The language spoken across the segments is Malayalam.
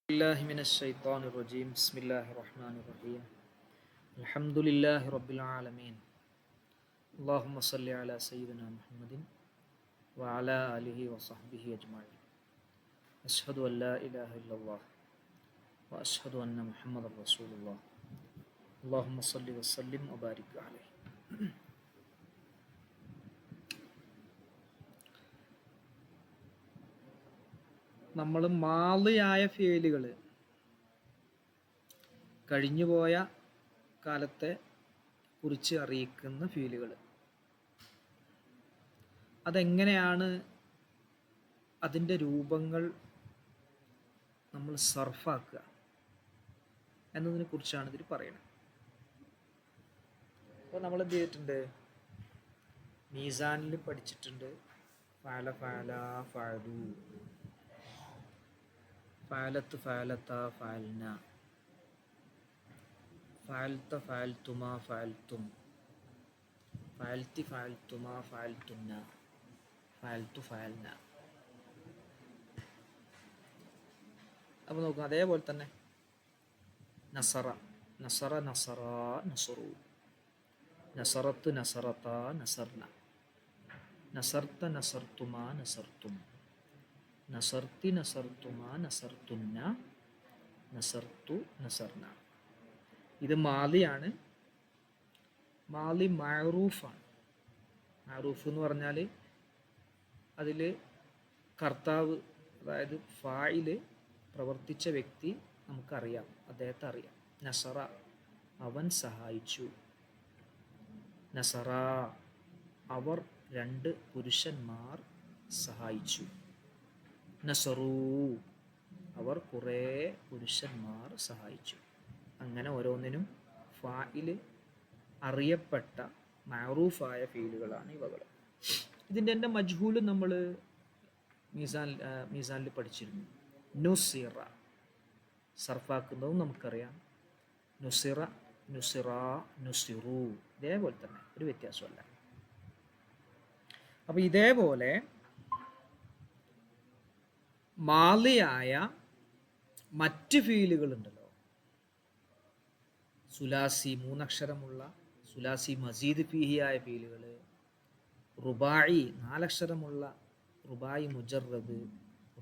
الله من الشيطان الرجيم بسم الله الرحمن الرحيم الحمد لله رب العالمين اللهم صل على سيدنا محمد وعلى آله وصحبه أجمعين أشهد أن لا إله إلا الله وأشهد أن محمد رسول الله اللهم صل وسلم وبارك عليه നമ്മൾ മാളിയായ ഫീലുകൾ കഴിഞ്ഞുപോയ കാലത്തെ കുറിച്ച് അറിയിക്കുന്ന ഫീലുകൾ അതെങ്ങനെയാണ് അതിൻ്റെ രൂപങ്ങൾ നമ്മൾ സർഫാക്കുക എന്നതിനെ കുറിച്ചാണ് ഇതിൽ പറയുന്നത്. അപ്പോൾ നമ്മൾ എന്ത് ചെയ്തിട്ടുണ്ട്, മീസാനിൽ പഠിച്ചിട്ടുണ്ട്. ഫഅല ഫഅല ഫഅലു, ഫഅലത്ത് ഫഅലത ഫഅൽന, ഫഅൽത ഫഅൽതുമാ ഫഅൽതും, ഫഅൽതി ഫഅൽതുമാ ഫഅൽതുന്ന, ഫഅൽതു ഫഅൽന. അപ്പോൾ നോക്കുക, അതേപോലെ തന്നെ നസറ നസറ നസറ നസറു, നസറത്ത് നസറത നസർന, നസർത്ത നസർത്തുമാ നസർത്തും, നസർത്തി നസർത്തുമാ നസർത്തുന്ന, നസർത്തു നസർന. ഇത് മാലിയാണ്. മാലി മഅറൂഫാണ്. മഅറൂഫ് എന്ന് പറഞ്ഞാൽ അതിൽ കർത്താവ്, അതായത് ഫായില് പ്രവർത്തിച്ച വ്യക്തി നമുക്കറിയാം, അദ്ദേഹത്തെ അറിയാം. നസറ അവൻ സഹായിച്ചു, നസറ അവർ രണ്ട് പുരുഷന്മാർ സഹായിച്ചു, നസറു അവർ കുറേ പുരുഷന്മാർ സഹായിച്ചു. അങ്ങനെ ഓരോന്നിനും ഫായില് അറിയപ്പെട്ട മഅറൂഫായ ഫീലുകളാണ് ഇവകൾ. ഇതിൻ്റെ മജ്ഹൂല് നമ്മൾ മീസാനിൽ പഠിച്ചിരുന്നു. നുസിറ സർഫാക്കുന്നതും നമുക്കറിയാം. നുസിറ നുസിറ നുസിറു, ഇതേപോലെ തന്നെ, ഒരു വ്യത്യാസമല്ല. അപ്പോൾ ഇതേപോലെ മാലിയായ മറ്റ് ഫീലുകളുണ്ടല്ലോ, സുലാസി മൂന്നക്ഷരമുള്ള സുലാസി മസീദ് ഫീഹിയായ ഫീലുകൾ, റുബായി നാലക്ഷരമുള്ള റുബായി മുജറദ്,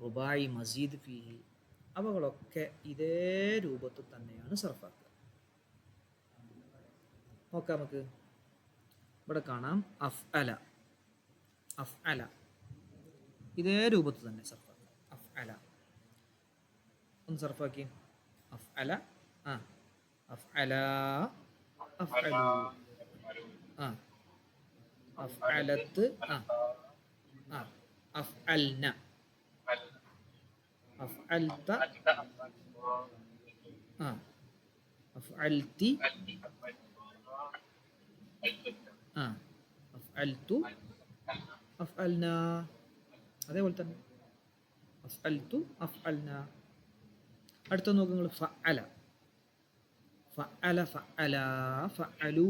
റുബായി മസീദ് ഫീഹി, അവകളൊക്കെ ഇതേ രൂപത്തിൽ തന്നെയാണ് സർഫാക്കുക. നോക്കാം നമുക്ക്. ഇവിടെ കാണാം അഫ്അല, അഫ്അല ഇതേ രൂപത്തിൽ തന്നെ സർഫാക്കുക. അഫ്അല ഒന്ന് സർഫാക്കി. അഫ്അല, അഫ്അല, അഫ്അലു, അഫ്അലത്ത്, അഫ്അൽന, അഫ്അൽത, അഫ്അൽതി, അഫ്അൽതു, അഫ്അൽന. അതേപോലെ തന്നെ അഫ്അൽതു അഫ്അൽന. അടുത്ത നോക്കുക നിങ്ങൾ. ഫഅല, ഫഅല ഫഅല ഫഅലു,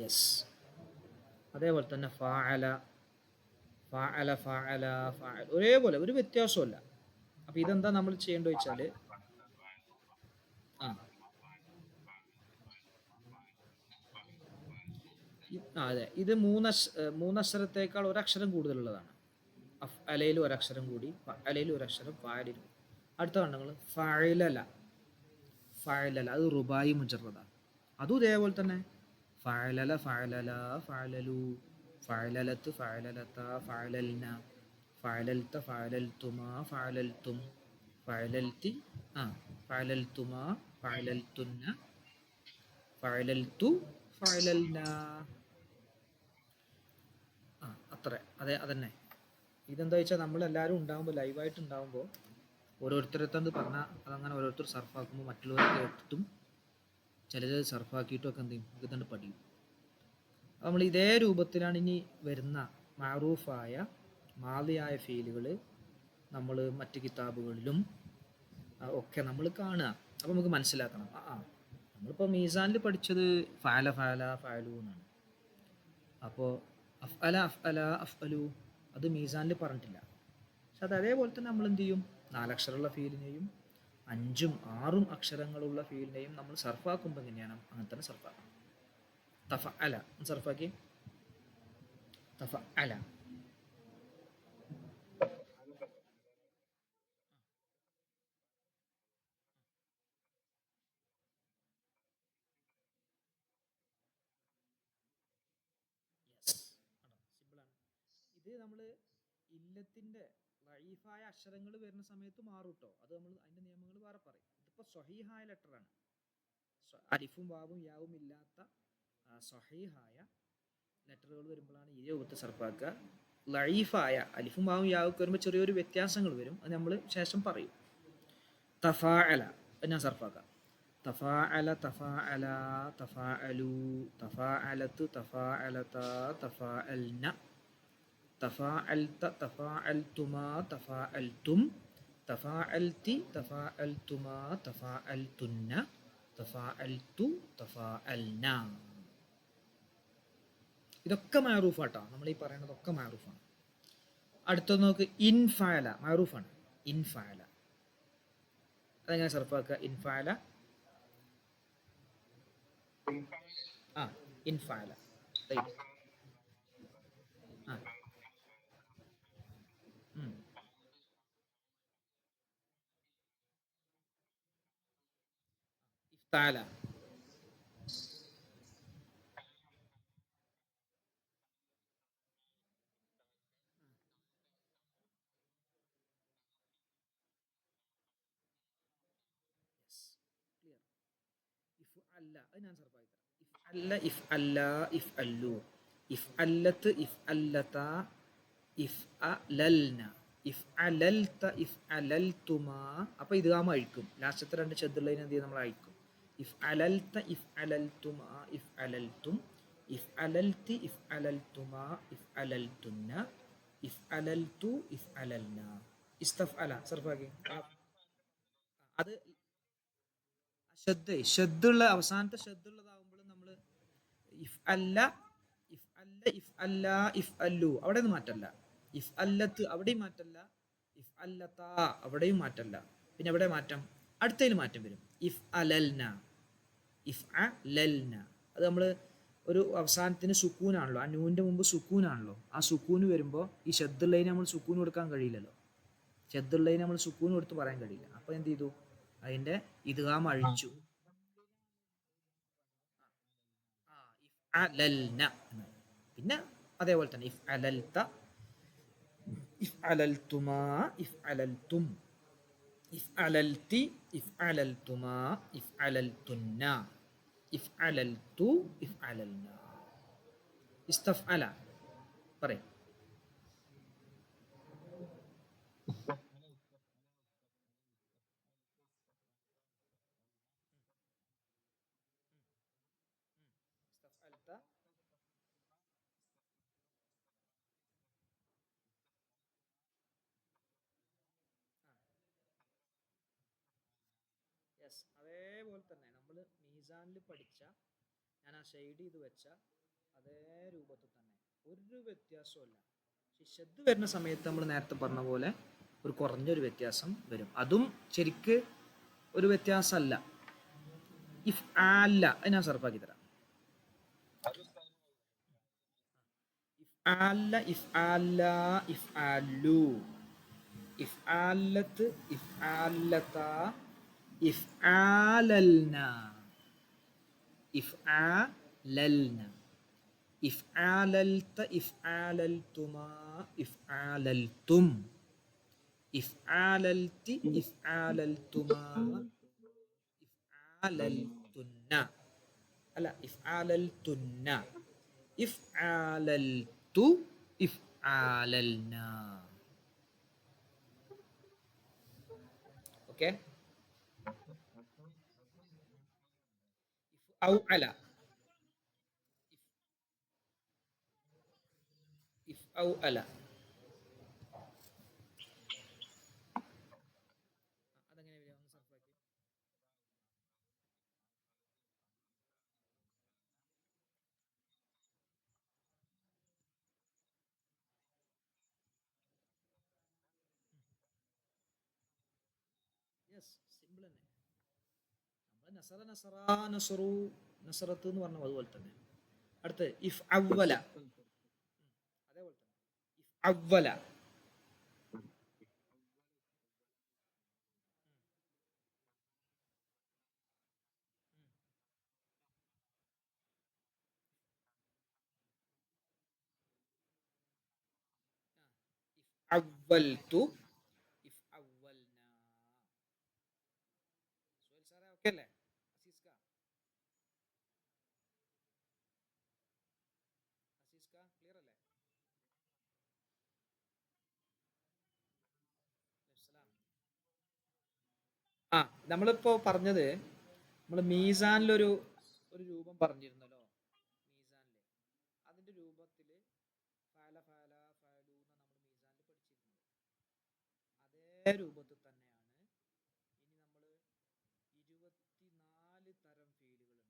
യെസ്. അതേപോലെ തന്നെ ഫഅല ഫഅല ഫഅല ഫഅൽ, ഒരേപോലെ, ഒരു വ്യത്യാസമല്ല. അപ്പോൾ ഇതെന്താ നമ്മൾ ചെയ്യേണ്ടത് വെച്ചാൽ, അതെ, ഇത് മൂന്നക്ഷരത്തേക്കാൾ ഒരക്ഷരം കൂടുതലുള്ളതാണ്. അലയിൽ ഒരക്ഷരം കൂടി, അലയിൽ ഒരക്ഷരം, ഫഅലിലും. അടുത്ത കണ്ടങ്ങൾ ഫഅലല, ഫഅലല അത് റുബായി മുജറദാണ്. അതും ഇതേപോലെ തന്നെ ഫഅലല ഫഅലല ഫഅലലു, ഫഅലലത്ത് ഫഅലലത ഫഅലൽന, ഫഅലൽത ഫഅലൽതുമാ ഫഅലൽതും, ഫഅലൽതി ഫഅലൽതുമാ ഫഅലൽതുന്ന, ഫഅലൽതു ഫഅലൽന. അത്ര, അതെ, അതന്നെ. ഇതെന്താ വെച്ചാൽ നമ്മളെല്ലാവരും ഉണ്ടാകുമ്പോൾ, ലൈവായിട്ട് ഉണ്ടാകുമ്പോൾ, ഓരോരുത്തരത്തത് പറഞ്ഞാൽ അതങ്ങനെ ഓരോരുത്തർ സർഫാക്കുമ്പോൾ മറ്റുള്ളവർ കേട്ടിട്ടും ചിലത് സർഫാക്കിയിട്ടും ഒക്കെ എന്ത് ചെയ്യും, ഇതുകൊണ്ട് പഠിക്കും. നമ്മൾ ഇതേ രൂപത്തിലാണ് ഇനി വരുന്ന മഅറൂഫായ മാലിയായ ഫീലുകൾ നമ്മൾ മറ്റ് കിതാബുകളിലും ഒക്കെ നമ്മൾ കാണുക. അപ്പോൾ നമുക്ക് മനസ്സിലാക്കണം, നമ്മളിപ്പോൾ മീസാനിൽ പഠിച്ചത് ഫഅല ഫഅല ഫഅലു എന്നാണ്. അപ്പോൾ അഫ്അല അഫ്അല അഫ്അലു അത് മീസാനിൽ പറഞ്ഞിട്ടില്ല. പക്ഷെ അത് അതേപോലെ തന്നെ നമ്മൾ എന്ത് ചെയ്യും, നാലക്ഷരമുള്ള ഫീലിനെയും അഞ്ചും ആറും അക്ഷരങ്ങളുള്ള ഫീലിനെയും നമ്മൾ സർഫാക്കുമ്പോൾ എങ്ങനെയാണ് അങ്ങനെ തന്നെ സർഫാക്കണം. തഫഅല സർഫാക്കി തഫഅല. യെസ്, സിമ്പിളാണ്. ഇത് നമ്മൾ ഇല്ലത്തിൻ്റെ ലൈഫായ അക്ഷരങ്ങൾ വരുന്ന സമയത്ത് മാറും കേട്ടോ. അത് നമ്മൾ അതിൻ്റെ നിയമങ്ങൾ വേറെ പറയും. ഇതിപ്പോൾ സ്വഹീഹായ ലെറ്ററാണ്. അലിഫും വാവും യാവും ഇല്ലാത്ത സ്വഹീഹായ ലെറ്ററുകൾ വരുമ്പോഴാണ് ഈ രൂപത്തിൽ സർഫാക്കുക. ലൈഫായ അലിഫും വാവും യാവും വരുമ്പോൾ ചെറിയൊരു വ്യത്യാസങ്ങൾ വരും. അത് നമ്മൾ ശേഷം പറയും. തഫാഅല ഞാൻ സർഫാക്കാം. തഫാഅല തഫാഅല തഫാഅലു തഫാഅലത്ത് തഫാഅലത തഫാഅൽന തഫാഅൽത തഫാഅൽതുമാ തഫാഅൽതും തഫാഅൽതി തഫാഅൽതുമാ തഫാഅൽതുന്ന തഫാഅൽതു തഫാഅൽന. ഇതൊക്കെ മഅറൂഫാട്ടോ. നമ്മൾ ഈ പറയുന്നതൊക്കെ മഅറൂഫാണ്. അടുത്തത് നോക്ക്, ഇൻഫഅല മഅറൂഫാണ്. ഇൻഫഅല അതെങ്ങനെ സർഫാക്കുക? ഇൻഫഅല ആ ഇൻഫഅല ആ ഇഫ്തഅല ക്ലിയർ. ഇഫ് അല്ല അത് ഞാൻ സർഫാക്കി തരാം. ഇഫ് അല്ല ഇഫ് അല്ല ഇഫ് അല്ലു ഇഫ് അല്ലത്ത് ഇഫ് അല്ലത ഇഫ് അലൽന ഇഫ് അലൽത ഇഫ് അലൽതുമാ. അപ്പോൾ ഇത് ആകുമ്പോൾ അഴിക്കും. ലാസ്റ്റത്തെ രണ്ട് ചെദ്ദുള്ളതിന് എന്ത് ചെയ്യും, നമ്മൾ അഴിക്കും. ഇഫ് അലൽത ഇഫ് അലൽതുമാ ഇഫ് അലൽതും ഇഫ് അലൽതി ഇഫ് അലൽതുമാ ഇഫ് അലൽതുന്ന ഇഫ് അലൽതു ഇഫ് അലൽന. ഇസ്തഫ്അല സർഫാക്കി. അത് ഷദ്ദുള്ള അവസാനത്തെ ഷദ്ദുള്ളതാകുമ്പോൾ നമ്മൾ ഇഫ് അല്ല ഇഫ് അല്ല ഇഫ് അല്ല ഇഫ് അല്ലു അവിടെ നിന്ന് മാറ്റല്ല. ഇഫ് അല്ലത്ത് അവിടെയും മാറ്റല്ല. ഇഫ് അല്ലത്ത അവിടെയും മാറ്റല്ല. പിന്നെ എവിടെ മാറ്റം? അടുത്തതിൽ മാറ്റം വരും. ഇഫ് അലൽന ഇഫ് അലൽന. അത് നമ്മൾ ഒരു അവസാനത്തിന് സുക്കൂനാണല്ലോ. ആ നൂൻ്റെ മുമ്പ് സുക്കൂനാണല്ലോ. ആ സുക്കൂന് വരുമ്പോൾ ഈ ഷദ്ദുള്ളതിന് നമ്മൾ സുക്കൂൻ കൊടുക്കാൻ കഴിയില്ലല്ലോ. ഷദ്ദുള്ളതിന് നമ്മൾ സുക്കൂൻ കൊടുത്ത് പറയാൻ കഴിയില്ല. അപ്പോൾ എന്ത് ചെയ്തു, അതിൻ്റെ ഇദ്ഗാം അഴിച്ചു. ഇഫ് അലൽന. പിന്നെ അതേപോലെ തന്നെ ഇഫ് അലൽത ഇഫ് അലൽതുമാ ഇഫ് അലൽതും ഇഫ് അലൽതി ഇഫ് അലൽതുമാ ഇഫ് അലൽതുന്ന ഇഫ് അലൽതു ഇഫ് അലൽന. ഇസ്തഫ്അല പറയും. യെസ്, അതേപോലെ തന്നെ നമ്മൾ മീസാനിൽ പഠിച്ച, ഞാൻ ആ ഷെയ്ഡ് ചെയ്ത് വെച്ച അതേ രൂപത്തിൽ തന്നെ ഒരു വ്യത്യാസമല്ല. പക്ഷെ ഷദ് വരുന്ന സമയത്ത് നമ്മൾ നേരത്തെ പറഞ്ഞ പോലെ ഒരു കുറഞ്ഞൊരു വ്യത്യാസം വരും. അതും ശരിക്ക് ഒരു വ്യത്യാസമല്ല. ഇഫ് ആല്ല അത് ഞാൻ സർഫാക്കി തരാം. ഇഫ് ആല്ല ഇഫ് ആല്ല ഇഫ് ആല്ലു ഇഫ് ആല്ലത്ത് ഇഫ് ആല്ലത്ത ഇഫ് ആലൽന ഇഫ് ആലൽന ഇഫ് ആലൽത ഇഫ് ആലൽതുമാ ഇഫ് ആലൽതും ഇഫ് ആലൽതി ഇഫ് ആലൽതുമാ ഇഫ് ആലൽതുന്ന അല്ല ഇഫ് ആലൽതുന്ന ഇഫ് ആലൽതു ഇഫ് ആലൽന. ഓക്കെ. ഔ അല ഇഫ് ഔ അല അതെങ്ങനെ വരിക? ഒന്ന് സർഫാക്കി. യെസ്, സിമ്പിൾ തന്നെ. നമ്മൾ നസറ നസറ നസറു നസറത്ത് എന്ന് പറഞ്ഞ അതുപോലെ തന്നെ. അടുത്ത് ഇഫ് അവല, അതേപോലെ തന്നെ ഇഫ് അവല. ഇഫ് അവൽതു, ഇഫ് അവൽന. സുഹൈൽ സാറേ ഓക്കെ അല്ലേ? അസീസ്ക, അസീസ്ക ക്ലിയർ അല്ലേ? അസ്സലാം. ആ, നമ്മളിപ്പോ പറഞ്ഞത്, നമ്മൾ മീസാനിലൊരു ഒരു രൂപം പറഞ്ഞിരുന്നല്ലോ. മീസാനില് അതിന്റെ രൂപത്തില് ഫാല ഫാല ഫാലു എന്ന് നമ്മൾ മീസാനിൽ പഠിച്ചിരുന്നത് അതേ രൂപത്തിൽ തന്നെയാണ്. ഇനി നമ്മൾ 24 തരം ഫീലുകളുണ്ട്.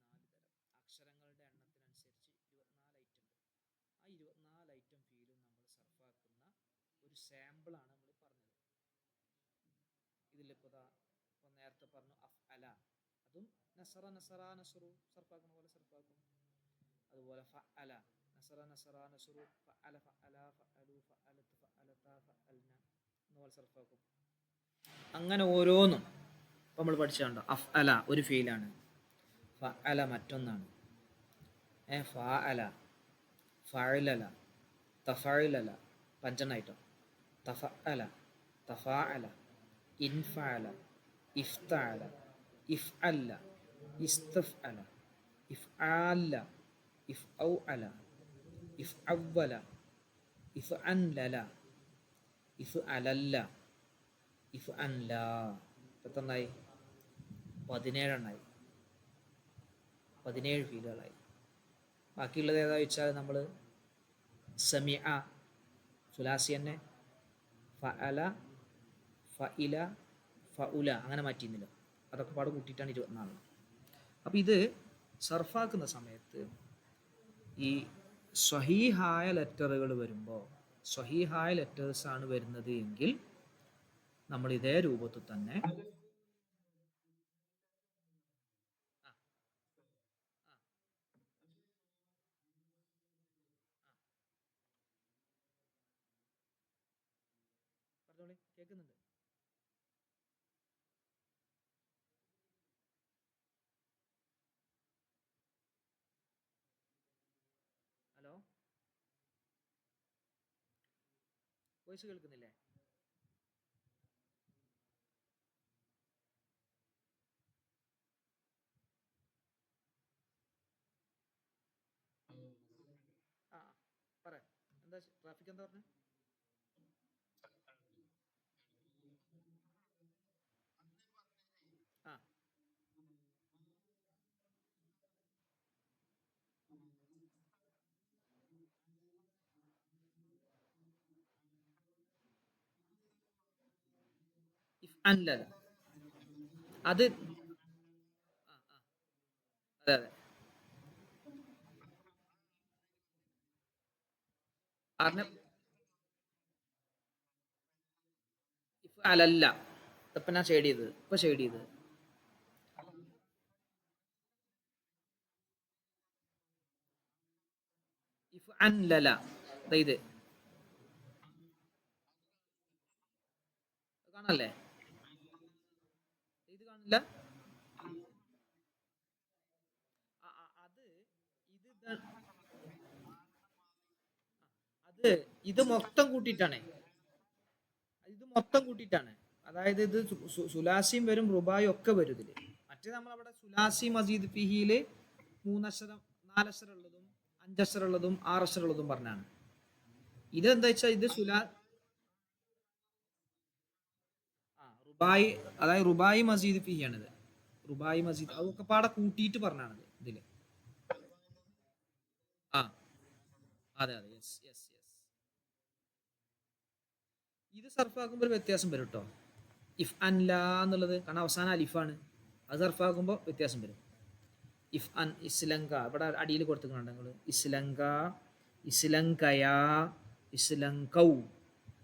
24 തരം അക്ഷരങ്ങളുടെ എണ്ണത്തിനനുസരിച്ച് 24 ഐറ്റം ഉണ്ട്. ആ 24 ഐറ്റം ഫീലും നമ്മൾ സർഫാക്കുന്ന ഒരു സാമ്പിളാണ് നമ്മൾ പറഞ്ഞത്. ഇതിലിപ്പോൾ ഇപ്പം നേരത്തെ പറഞ്ഞു അഫ് അല, അതും നസറ നസറ നസറു സർഫാക്കുന്ന പോലെ സർഫാക്കും. അതുപോലെ ഫ അല, നസറ നസറ നസറു ഫ അല ഫ അല ഫ അലു ഫ അലത്ത് ഫ അലത ഫ അൽന എന്നുപോലെ സർഫാക്കും. അങ്ങനെ ഓരോന്നും ഇപ്പം നമ്മൾ പഠിച്ചുണ്ടോ. അഫ് അല ഒരു ഫീലാണ്, ഫ അല മറ്റൊന്നാണ്, ഫ അല, ഫഅലല, തഫഅലല പഞ്ചെണ്ണായിട്ടോ. തഫ അല, തഫാ അല, ഇൻഫഅല, ഇഫ്തഅല, ഇഫ്അല്ല, ഇസ്തഫ്അല, ഇഫ്ആല, ഇഫ്ഔഅല, ഇഫ്അവ്വല, ഇഫ്അൻലല, ഇഫ്അലല്ല, ഇഫ്അൻല. എത്രണ്ണായി? 17 എണ്ണായി. 17 ഫീലുകളായി. ബാക്കിയുള്ളത് ഏതാ വെച്ചാൽ നമ്മൾ സമിഅ സുലാസി തന്നെ, ഫഅല, ഫഇല, ഫഉല അങ്ങനെ മാറ്റിയിരുന്നില്ല. അതൊക്കെ പാടെ കൂട്ടിയിട്ടാണ് 24. അപ്പോൾ ഇത് സർഫാക്കുന്ന സമയത്ത് ഈ സ്വഹീഹായ ലെറ്ററുകൾ വരുമ്പോൾ, സ്വഹീഹായ ലെറ്റേഴ്സാണ് വരുന്നത് എങ്കിൽ നമ്മൾ ഇതേ രൂപത്തിൽ തന്നെ പറഞ്ഞോളി, കേൾക്കുന്നുണ്ട്. ഹലോ, വോയിസ് കേൾക്കുന്നില്ലേ? ആ, പറയാം. എന്താ ട്രാഫിക് എന്താ പറഞ്ഞത്? ആ, ഇഫ് അൻലല അത്, ആ ആ അതെ അതെ. കാരണം ഇഫ് അലല്ല, ഇപ്പം ഞാൻ ഷെയ്ഡ് ചെയ്തത്, ഇപ്പം ഷെയ്ഡ് ചെയ്തത് ഇഫ് അൻലല. ഇത് കാണല്ലേ? ഇത് കാണില്ല. അത് ഇത് അത് ഇത് മൊത്തം കൂട്ടിയിട്ടാണ്. ഇത് മൊത്തം കൂട്ടിയിട്ടാണ്. അതായത് ഇത് സുലാസിയും വരും, റുബായും ഒക്കെ വരും ഇതില്. മറ്റേ നമ്മളവിടെ സുലാസി മസീദ് ഫിഹിയില് 3 അക്ഷരം 4 അക്ഷരം ഉള്ളതും 5 അക്ഷരം ഉള്ളതും 6 അക്ഷരം ഉള്ളതും പറഞ്ഞാണ്. ഇതെന്താ വെച്ചാൽ ഇത് റുബായി, അതായത് റുബായി മസീദ് ഫിഹിയാണിത്. റുബായി മസീദ് അതൊക്കെ പാടെ കൂട്ടിയിട്ട് പറഞ്ഞാണിത് ഇതില്. ആ അതെ അതെ, യെസ് യെസ് യെസ്. ഇത് സർഫാക്കുമ്പോൾ ഒരു വ്യത്യാസം വരും കേട്ടോ. ഇഫ് അൻല എന്നുള്ളത് കാരണം അവസാനം അലിഫാണ്, അത് സർഫാക്കുമ്പോൾ വ്യത്യാസം വരും. ഇഫ് അൻ ഇസ്ലങ്ക, ഇവിടെ അടിയിൽ കൊടുത്തിട്ടുണ്ട് നിങ്ങൾ. ഇസ്ലങ്ക, ഇസ്ലങ്കയ, ഇസ്ലങ്കൗ,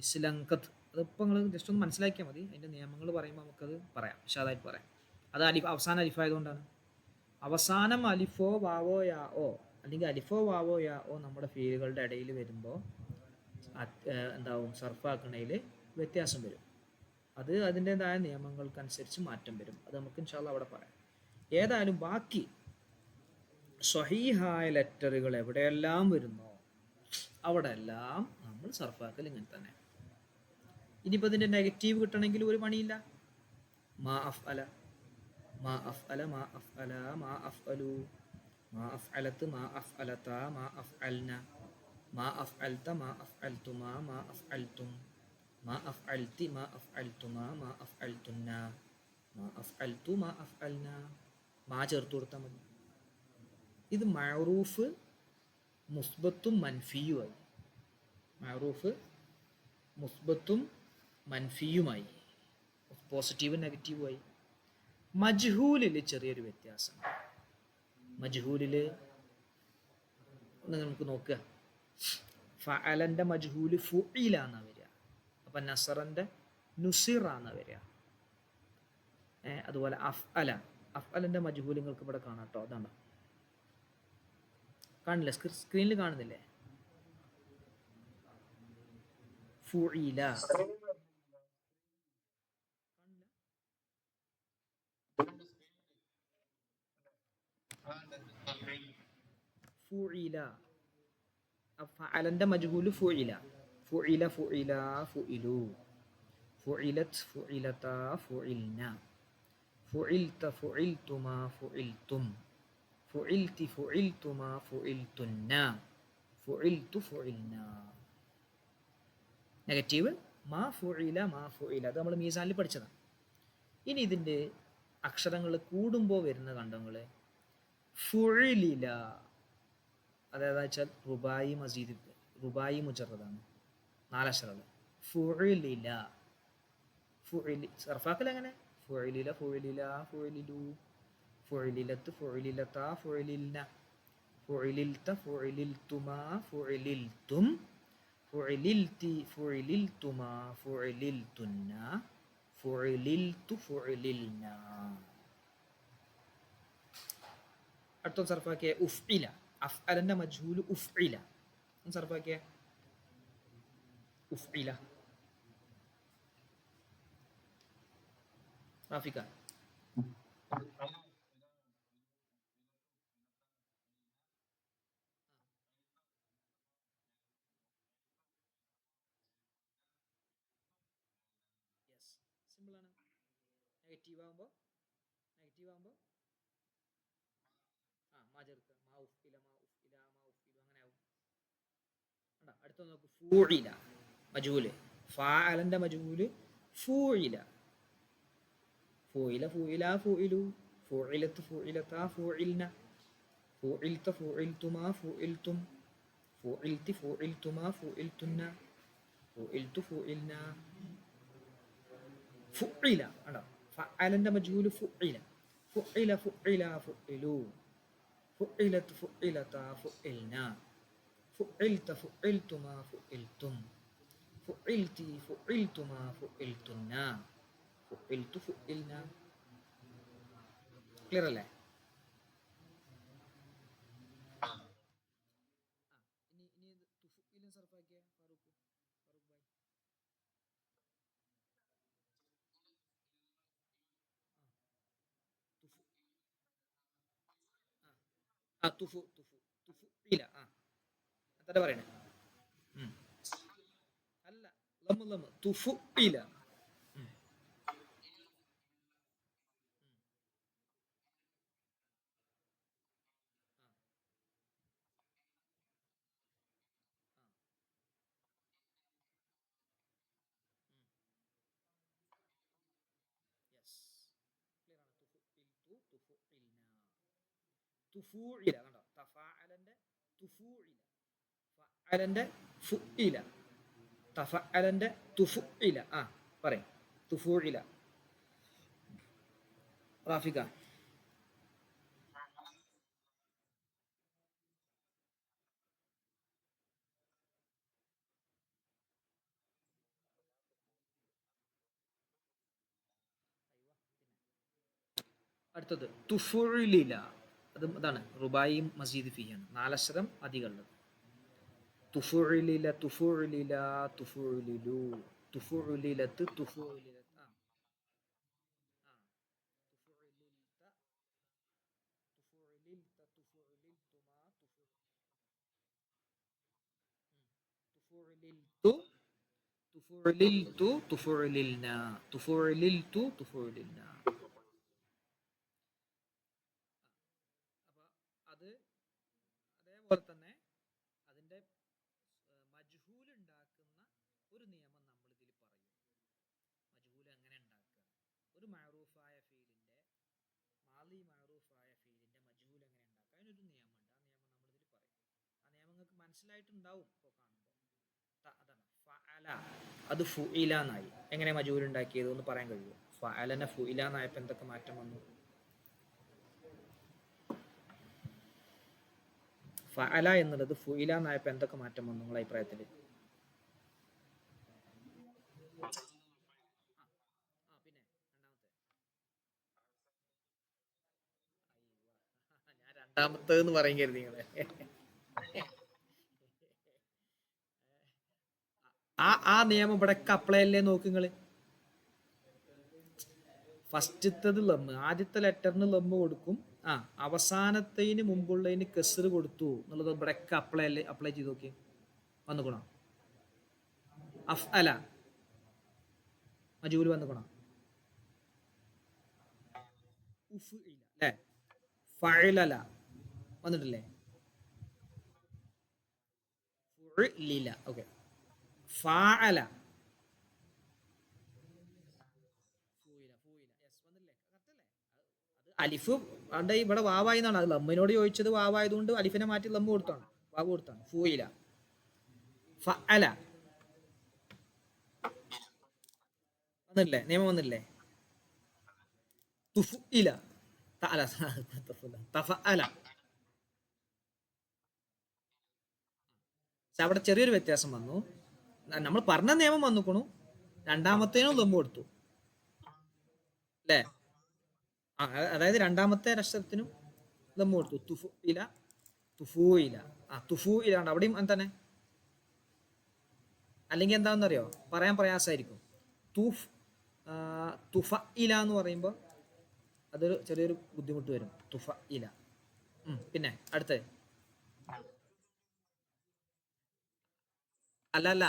ഇസ്ലങ്കത്ത് അതിപ്പോൾ നിങ്ങൾ ജസ്റ്റ് ഒന്ന് മനസ്സിലാക്കിയാൽ മതി. അതിൻ്റെ നിയമങ്ങൾ പറയുമ്പോൾ നമുക്കത് പറയാം, വിശദമായിട്ട് പറയാം. അത് അവസാന അലിഫായതുകൊണ്ടാണ്. അവസാനം അലിഫോ വാവോ യാ ഓ അല്ലെങ്കിൽ അലിഫോ വാവോ യാ ഓ നമ്മുടെ ഫീലുകളുടെ ഇടയിൽ വരുമ്പോൾ എന്താവും സർഫാക്കണയിൽ വ്യത്യാസം വരും. അത് അതിൻ്റെതായ നിയമങ്ങൾക്കനുസരിച്ച് മാറ്റം വരും. അത് നമുക്ക് ഇൻഷാല്ലാ അവിടെ പറയാം. ഏതായാലും ബാക്കി സ്വഹീഹായ ലെറ്ററുകൾ എവിടെയെല്ലാം വരുന്നോ അവിടെ എല്ലാം നമ്മൾ സർഫാക്കൽ ഇങ്ങനെ തന്നെ. ഇനിയിപ്പോൾ ഇതിൻ്റെ നെഗറ്റീവ് കിട്ടണമെങ്കിൽ ഒരു പണിയില്ല. മാ അഫ് അല, മാ അഫ് അല, മാ അഫ് അല, മാ അഫ് അലു, മാ അഫ് അലത്ത്, മാ അഫ് അലത്ത, മാ അഫ് അൽന, മാ അഫ് അൽത്ത, മാ അഫ് അൽത്തുമാ, മാ അഫ് അൽത്തും, മാ അഫ് അൽത്തി, മാ അഫ് അൽത്തുമാ, മാ അഫ് അൽത്തുന്ന, മാ അഫ് അൽത്തു, മാ അഫ് അൽന. മാ ചേർത്ത് കൊടുത്താൽ മതി. ഇത് മഅറൂഫ് മുസ്ബത്തും മൻഫിയുമായി. മഅറൂഫ് മുസ്ബത്തും മൻഫിയുമായി, പോസിറ്റീവും നെഗറ്റീവുമായി. മജ്ഹൂലിൽ ചെറിയൊരു വ്യത്യാസം. മജ്ഹൂലിൽ നമുക്ക് നോക്കുക. ഫഅലൻ്റെ മജ്ഹൂല് ഫുഇല എന്നാണ് വരിക. അപ്പം നസറൻ്റെ നുസിറ എന്നാണ് വരിക. അതുപോലെ അഫ്അല, അഫ്അലൻ്റെ മജ്ഹൂൽ നിങ്ങൾക്ക് ഇവിടെ കാണാം കേട്ടോ. അതാണോ കാണില്ല? സ്ക്രീനിൽ കാണുന്നില്ലേ? ഫുഇല. ഫുഇല. ഫഅലൻ്റെ മജ്ഹൂല് ഫുഇല. ഫുഇല, ഫുഇല, ഫുഇലു, ഫുഇലത്, ഫുഇലത, ഫുഇൽന, ഫുഇൽത, ഫുഇൽതുമാ, ഫുഇൽതും, ഫുഇൽതി, ഫുഇൽതുമാ, ഫുഇൽതുന്ന, ഫുഇൽതു, ഫുഇൽന. നെഗറ്റീവ് മാ ഫുഇല, മാ ഫുഇല. അത് നമ്മൾ മീസാനിൽ പഠിച്ചതാണ്. ഇനി ഇതിൻ്റെ അക്ഷരങ്ങൾ കൂടുമ്പോൾ വരുന്ന കണ്ടങ്ങൾ ഫുഇലില. അതേതാ വെച്ചാൽ റുബായി മസീദ്, റുബായി മുജറദാണ്, 4 അക്ഷരങ്ങൾ. ഫുഇലില, ഫുഇലി സർഫാക്കൽ എങ്ങനെ? ഫുഇലില, ഫുഇലില, ഫുഇലിലു, ഫുഇലിലത്ത്, ഫുഇലിലത, ഫുഇലിൽന, ഫുഇലിൽത, ഫുഇലിൽതുമാ, ഫുഇലിൽതും, ഫുഇലിൽതി, ഫുഇലിൽതുമാ, ഫുഇലിൽതുന്ന, ഫുഇലിൽതു, ഫുഇലിൽന. അടുത്ത സർഫാക്കിയ ഉഫ്ഇല. അഫ്അലൻ്റെ മജ്ഹൂല് ഉഫ്ഇല. സർഫാക്കിയ ഉഫ്ഇല. റാഫിക യെസ്, സിമ്പിളാണ്. നെഗറ്റീവ് ആകുമ്പോൾ മാ ചേർക്കുക. മാ ഉഫ്ഇല, മാ ഉഫ്ഇല, മാ ഉഫ്ഇലു, അങ്ങനെ ആവും. അടുത്ത നോക്ക്. ഫൂഇല മജ്ഹൂല്. ഫാഅലൻ്റെ മജ്ഹൂല് ഫൂഇല. ഫൂഇല, ഫൂഇല, ഫൂഇലു, ഫൂഇലത്ത്, ഫൂഇലത, ഫൂഇൽന, ഫൂഇൽത, ഫൂഇൽതുമാ, ഫൂഇൽതും, ഫൂഇൽതി, ഫൂഇൽതുമാ, ഫൂഇൽതുന്ന, ഫൂഇൽതു, ഫൂഇൽന, ഫുഇല. ആണോ? ഫഅലൻ്റെ മജ്ഹൂല് ഫുഇല. ഫുഇല, ഫുഇല, ഫുഇലു, ഫുഇലത്ത്, ഫുഇലത, ഫുഇൽന, ഫുഇൽത, ഫുഇൽതുമാ, ഫുഇൽതും, ഫുഇൽതി, ഫുഇൽതുമാ, ഫുഇൽതുന്ന, ഫുഇൽതു, ഫുഇൽന. ക്ലിയർ അല്ലേ? ഇനി തുഫുഇലും സർഫാക്കിയ ഫാറൂഖ് ഭായ്. തുഫു തുഫു തുഫു തുഫുഇല. അത്ര പറയണേ. അല്ല, ലമ്മ് ലമ്മ് തുഫുഇല. യെസ്, ക്ലിയർ ആണ്. തുഫുഇൽതു, തുഫുഇൽന, തുഫൂഇല. കണ്ടോ? തഫഅലൻ്റെ തുഫൂഇല, ഫഅലൻ്റെ ഫുഇല, തഫഅലൻ്റെ തുഫുഇല. പറയും തുഫൂഇല. റാഫിക അടുത്തത് തുഫുഇലില. അത് അതാണ് റുബായിയും മസീദ് ഫിയാണ്, നാലക്ഷരം അധികമുള്ളത്. തുഫുഇലില തുഫുഇലില തുഫുഇലിലു തുഫുഇലിലത്ത് തുഫുഇലിലത്ത്. ആ ആ തുഫുഇലിൽത തുഫുഇലിൽത തുഫുഇലിൽതുമാ തുഫുഇലിൽതു തുഫുഇലിൽതു തുഫുഇലിൽന തുഫുഇലിൽതു തുഫുഇലിൽന. അപ്പൊ അത് അതേപോലെ തന്നെ അതിന്റെ മജ്ഹൂൽ ഉണ്ടാക്കുന്ന ഒരു നിയമം നമ്മൾ ഇതിൽ പറയും. മജ്ഹൂൽ എങ്ങനെ ഉണ്ടാക്കുക, ഒരു മഅറൂഫായ ഫീലിന്റെ മാലി മഅറൂഫായ ഫീലിന്റെ മജ്ഹൂൽ എങ്ങനെ ഉണ്ടാക്കുക, അതിനൊരു നിയമമുണ്ട്. ആ നിയമം നമ്മൾ ഇതിൽ പറയും. ആ നിയമം നിങ്ങൾക്ക് മനസ്സിലായിട്ടുണ്ടാവും ഇപ്പോൾ കാണുമ്പോൾ. അതാണ് ഫഅല, അത് ഫുഇല എന്നായി. എങ്ങനെ മജ്ഹൂൽ ഉണ്ടാക്കിയത് എന്ന് പറയാൻ കഴിയുമോ? ഫഅലനെ ഫുഇല എന്നായപ്പോൾ എന്തൊക്കെ മാറ്റം വന്നു? ഫഅല എന്നുള്ളത് ഫുഇല എന്നായപ്പോൾ എന്തൊക്കെ മാറ്റം വന്നു നിങ്ങളുടെ അഭിപ്രായത്തിൽ? പിന്നെ ഞാൻ രണ്ടാമത്തേന്ന് പറയും കരുതി നിങ്ങളെ. ആ നിയമം ഇവിടെയൊക്കെ അപ്ലൈ അല്ലേ നോക്ക് നിങ്ങള്. ഫസ്റ്റത്തത് ലമ്മ്, ആദ്യത്തെ ലെറ്ററിന് ലമ്മ് കൊടുക്കും. അവസാനത്തതിന് മുമ്പുള്ളതിന് കെസറ് കൊടുത്തു എന്നുള്ളത് ഇവിടെയൊക്കെ അപ്ലൈ ചെയ്ത് നോക്കി. വന്നുകൂണോ? അഫ് അല മജൂല് വന്നുകൂണോ? ഉഫ് ഇല അല്ലേ? ഫഅലല വന്നിട്ടില്ലേ? ഫുഇലില. ഓക്കെ. ഫഅല അലിഫ് അവിടെ ഇവിടെ വാവായി എന്നാണ്. അത് ലമ്മിനോട് ചോദിച്ചത് വാവായതുകൊണ്ട് അലിഫിനെ മാറ്റി ലമ്മ് കൊടുത്താണ്, വാവ് കൊടുത്താണ്. ഫൂയില ഫഅല വന്നില്ലേ? നിയമം വന്നില്ലേ? തുഫുഇല തഅല തഫഅല. പക്ഷെ അവിടെ ചെറിയൊരു വ്യത്യാസം വന്നു. നമ്മൾ പറഞ്ഞ നിയമം വന്നുക്കണു, രണ്ടാമത്തേനും ലമ്മ് കൊടുത്തു അല്ലേ? അതായത് രണ്ടാമത്തെ അക്ഷരത്തിനും ലമ്മ് കൊടുത്തു. തുഫുഇല തുഫൂയില. തുഫൂയില ഉണ്ട് അവിടെയും തന്നെ. അല്ലെങ്കിൽ എന്താണെന്നറിയോ, പറയാൻ പ്രയാസമായിരിക്കും. തുഫ് തുഫഇല എന്ന് പറയുമ്പോൾ അതൊരു ചെറിയൊരു ബുദ്ധിമുട്ട് വരും. തുഫഇല. പിന്നെ അടുത്ത് അല്ല,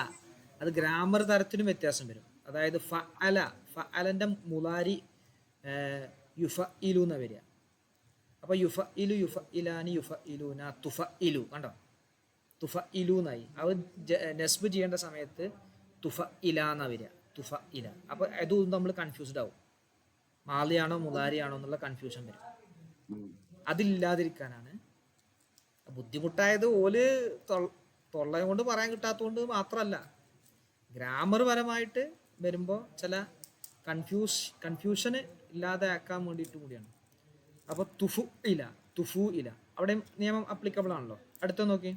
അത് ഗ്രാമർ തരത്തിലും വ്യത്യാസം വരും. അതായത് ഫഅല, ഫഅലന്റെ മുലാരി യുഫഇലു എന്നാ വരിക. അപ്പൊ യുഫഇലു യുഫഇലാനി യുഫഇലൂന തുഫഇലു കണ്ടോ? തുഫഇലു എന്നായി. അത് നസ്ബ് ചെയ്യേണ്ട സമയത്ത് തുഫഇല എന്നാ വരിക. തുഫഇല. അപ്പൊ ഇതും നമ്മൾ കൺഫ്യൂസ്ഡ് ആവും, മാലിയാണോ മുലാരിയാണോ എന്നുള്ള കൺഫ്യൂഷൻ വരും. അതില്ലാതിരിക്കാനാണ്. ബുദ്ധിമുട്ടായത് ഓല് തൊള്ളയും കൊണ്ട് പറയാൻ കിട്ടാത്തതുകൊണ്ട് മാത്രമല്ല, ഗ്രാമർ പരമായിട്ട് വരുമ്പോൾ ചില കൺഫ്യൂഷന് ഇല്ലാതെ ആക്കാൻ വേണ്ടിയിട്ട് കൂടിയാണ്. അപ്പൊ തുഫുഇല തുഫുഇല അവിടെ നിയമം അപ്ലിക്കബിൾ ആണല്ലോ. അടുത്ത നോക്കി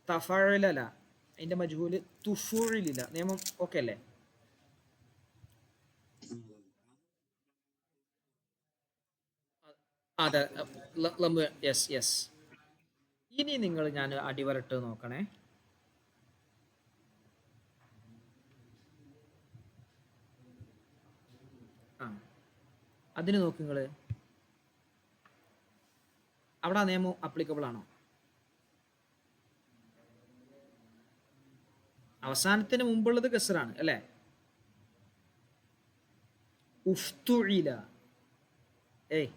തഫഅല, അതിന്റെ മജ്ഹൂല് തുഫുഇലില. നിയമം ഓക്കെ അല്ലേ? അതെ, യെസ് യെസ്. ഇനി നിങ്ങൾ ഞാൻ അടിവരട്ട് നോക്കണേ. അതിന് നോക്ക് നിങ്ങൾ, അവിടെ ആ നിയമം അപ്ലിക്കബിൾ ആണോ? അവസാനത്തിന് മുമ്പുള്ളത് കസറാണ് അല്ലേ? ഉഫ്തുഇല. ഏയ്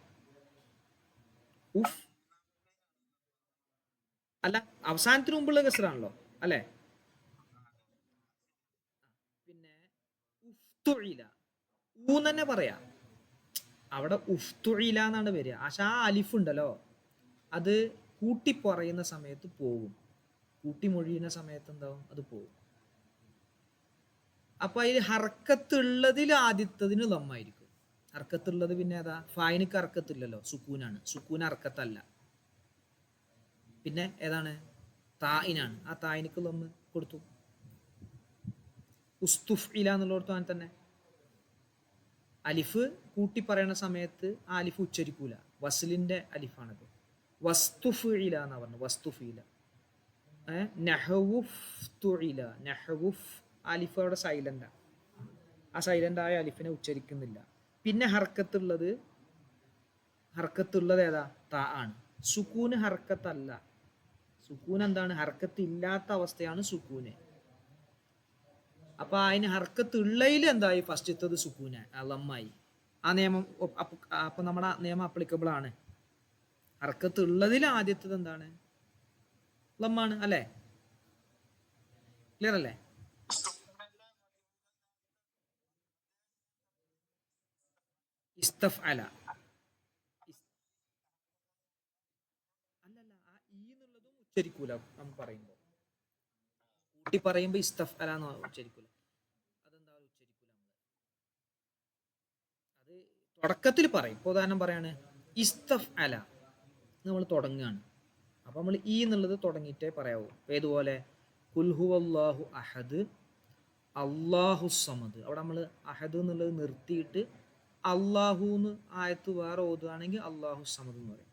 ഉഫ് അല്ല, അവസാനത്തിന് മുമ്പുള്ള കസറാണല്ലോ അല്ലേ? പിന്നെ ഉഫ്തുഇല തന്നെ പറയാ. അവിടെ ഉഫ്തുഇല എന്നാണ് വരിക. പക്ഷെ ആ അലിഫ് ഉണ്ടല്ലോ, അത് കൂട്ടി പറയുന്ന സമയത്ത് പോവും, കൂട്ടി മൊഴിയുന്ന സമയത്ത് എന്താവും, അത് പോവും. അപ്പൊ അതിൽ ഹർക്കത്തുള്ളതിൽ ആദ്യത്തതിന് ലമ്മായിരിക്കും. ഹർക്കത്തുള്ളത് പിന്നെ ഏതാ? ഫായിനിക്ക് ഹർക്കത്തില്ലല്ലോ, സുക്കൂനാണ്. സുക്കൂൻ ഹർക്കത്തല്ല. പിന്നെ ഏതാണ്? തായിനാണ്. ആ തായിനിക്ക് ലമ്മ് കൊടുത്തു. ഉസ്തുഫ്ഇല എന്നുള്ളിടത്തും അങ്ങനെ തന്നെ. അലിഫ് കൂട്ടി പറയുന്ന സമയത്ത് ആ അലിഫ് ഉച്ചരിക്കൂല, വസ്ലിന്റെ അലിഫാണത്. വസ്തുഫില എന്നാ പറഞ്ഞു, വസ്തുഫില. നഹവുഫ്തുഇല, നഹവുഫ് അലിഫ് അവിടെ സൈലന്റാ, ആ സൈലന്റ് ആയ അലിഫിനെ ഉച്ചരിക്കുന്നില്ല. പിന്നെ ഹർക്കത്തുള്ളത് ഏതാ? താ ആണ്. സുക്കൂന് ഹർക്കത്തല്ല. സുക്കൂൻ എന്താണ്? ഹർക്കത്ത് ഇല്ലാത്ത അവസ്ഥയാണ് സുക്കൂന്. അപ്പൊ അതിന് ഹർക്കത്ത് ഉള്ളതിൽ എന്തായി? ഫസ്റ്റത്തത് സുക്കൂന് ലമ്മായി. ആ നിയമം അപ്പൊ നമ്മുടെ നിയമം അപ്ലിക്കബിൾ ആണ്. ഹർക്കത്ത് ഉള്ളതിൽ ആദ്യത്തത് എന്താണ്? ലമ്മാണ് അല്ലേ? ക്ലിയർ അല്ലേ? ഇസ്തഫ്അല അല്ലല്ല, ആ ഈ എന്നുള്ളതും ഉച്ചരിക്കൂല. നമ്മൾ പറയുമ്പോൾ കൂട്ടി പറയുമ്പോൾ ഇസ്തഫ്അല എന്ന് ഉച്ചരിക്കൂല. അതെന്താ ഉച്ചരിക്കൂല? അത് തുടക്കത്തിൽ പറയും. ഇപ്പൊ ഉദാഹരണം പറയാണ്, ഇസ്തഫ്അല നമ്മൾ തുടങ്ങുകയാണ്. അപ്പൊ നമ്മൾ ഈ എന്നുള്ളത് തുടങ്ങിയിട്ടേ പറയാവൂ. ഏതുപോലെ കുൽഹു അഹദ് അള്ളാഹു സമദ്. അവിടെ നമ്മൾ അഹദ് എന്നുള്ളത് നിർത്തിയിട്ട് അള്ളാഹുന്ന് ആയത്ത് വേറെ ഓതുകയാണെങ്കിൽ അള്ളാഹു സമദ് എന്ന് പറയും.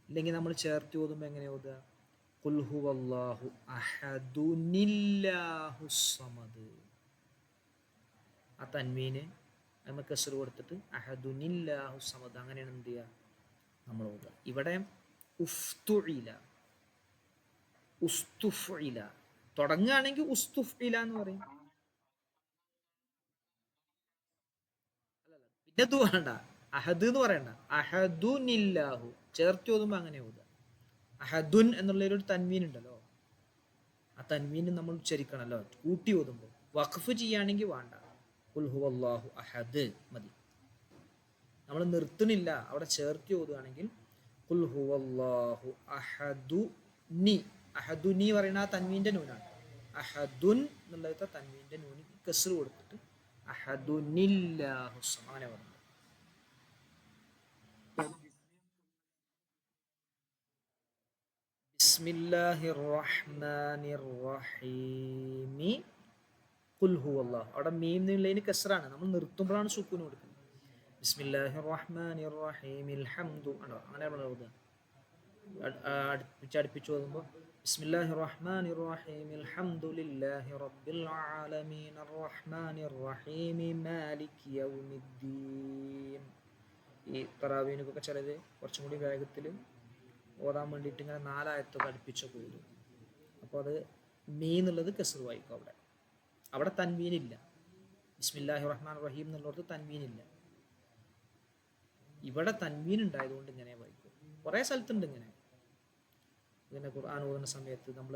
ഇല്ലെങ്കിൽ നമ്മൾ ചേർത്ത് ഓതുമ്പോൾ എങ്ങനെ ഓതുക? കുൽഹു അള്ളാഹു അഹദുനില്ലാഹു സമദ്. ആ തൻവീന് നമ്മൾ കസ്ർ കൊടുത്തിട്ട് അഹദുനില്ലാഹു സമദ്, അങ്ങനെയാണ് എന്ത് ചെയ്യുക? നമ്മൾ ഓതുക. ഇവിടെ ഉഫ്തുഇല, ഉസ്തുഫ്ഇല തുടങ്ങുകയാണെങ്കിൽ ഉസ്തുഫ്ഇല എന്ന് പറയും. പിന്നെ ഇത് വേണ്ട, അഹദ് എന്ന് പറയണ്ട, അഹദുനില്ലാഹു ചേർത്ത് ഓതുമ്പോൾ അങ്ങനെ ഓതുക. അഹദുൻ എന്നുള്ളൊരു തൻവീൻ ഉണ്ടല്ലോ, ആ തൻവീന് നമ്മൾ ഉച്ചരിക്കണമല്ലോ കൂട്ടി ഓതുമ്പോൾ. വഖഫ് ചെയ്യുകയാണെങ്കിൽ വേണ്ട, ഖുൽ ഹുവല്ലാഹു അഹദ് മതി. നമ്മൾ നിർത്തണില്ല, അവിടെ ചേർത്തി ഓതുകയാണെങ്കിൽ ഖുൽ ഹുവല്ലാഹു അഹദുനി. അഹദുനി പറയുന്ന ആ തൻവീൻ്റെ നൂനാണ്. അഹദുൻ എന്നുള്ളത് തൻവീൻ്റെ നൂന് കസ്ർ കൊടുത്തിട്ട് അഹദുനില്ലാഹു അങ്ങനെ പറഞ്ഞു. ബിസ്മില്ലാഹിർ റഹ്മാനിർ റഹീം ഖുൽ ഹുവല്ലാഹ്. അവിടെ മീം എന്നുള്ളതിന് കസ്റാണ്, നമ്മൾ നിർത്തുമ്പോഴാണ് സുക്കൂൻ കൊടുക്കുന്നത്. ബിസ്മില്ലാഹിർ റഹ്മാനിർ റഹീമിൽ ഹംദു ആണോ, അങ്ങനെ നമ്മൾ എഴുതുക. അടുപ്പിച്ച് ഓതുമ്പോൾ ബിസ്മില്ലാഹിർ റഹ്മാനിർ റഹീമിൽ ഹംദുലില്ലാഹി റബ്ബിൽ ആലമീൻ അർറഹ്മാനിർ റഹീം മാലികി യൗമിദ്ദീൻ. ഈ തറാവീനൊക്കെ ചിലത് കുറച്ചും കൂടി വേഗത്തിൽ ഓതാൻ വേണ്ടിയിട്ട് ഇങ്ങനെ 4 ആയത്തൊക്കെ അടുപ്പിച്ചൊക്കെ ഓതും. അപ്പോൾ അത് മീ എന്നുള്ളത് കസ്ർ വായിക്കും. അവിടെ തൻവീനില്ല. ബിസ്മില്ലാഹി റഹ്മാൻ റഹീം എന്നുള്ളടത്ത് തൻവീനില്ല. ഇവിടെ തൻവീൻ ഉണ്ടായതുകൊണ്ട് ഇങ്ങനെ വായിക്കും. കുറേ സ്ഥലത്തുണ്ട് ഇങ്ങനെ. ഖുർആൻ ഓതുന്ന സമയത്ത് നമ്മൾ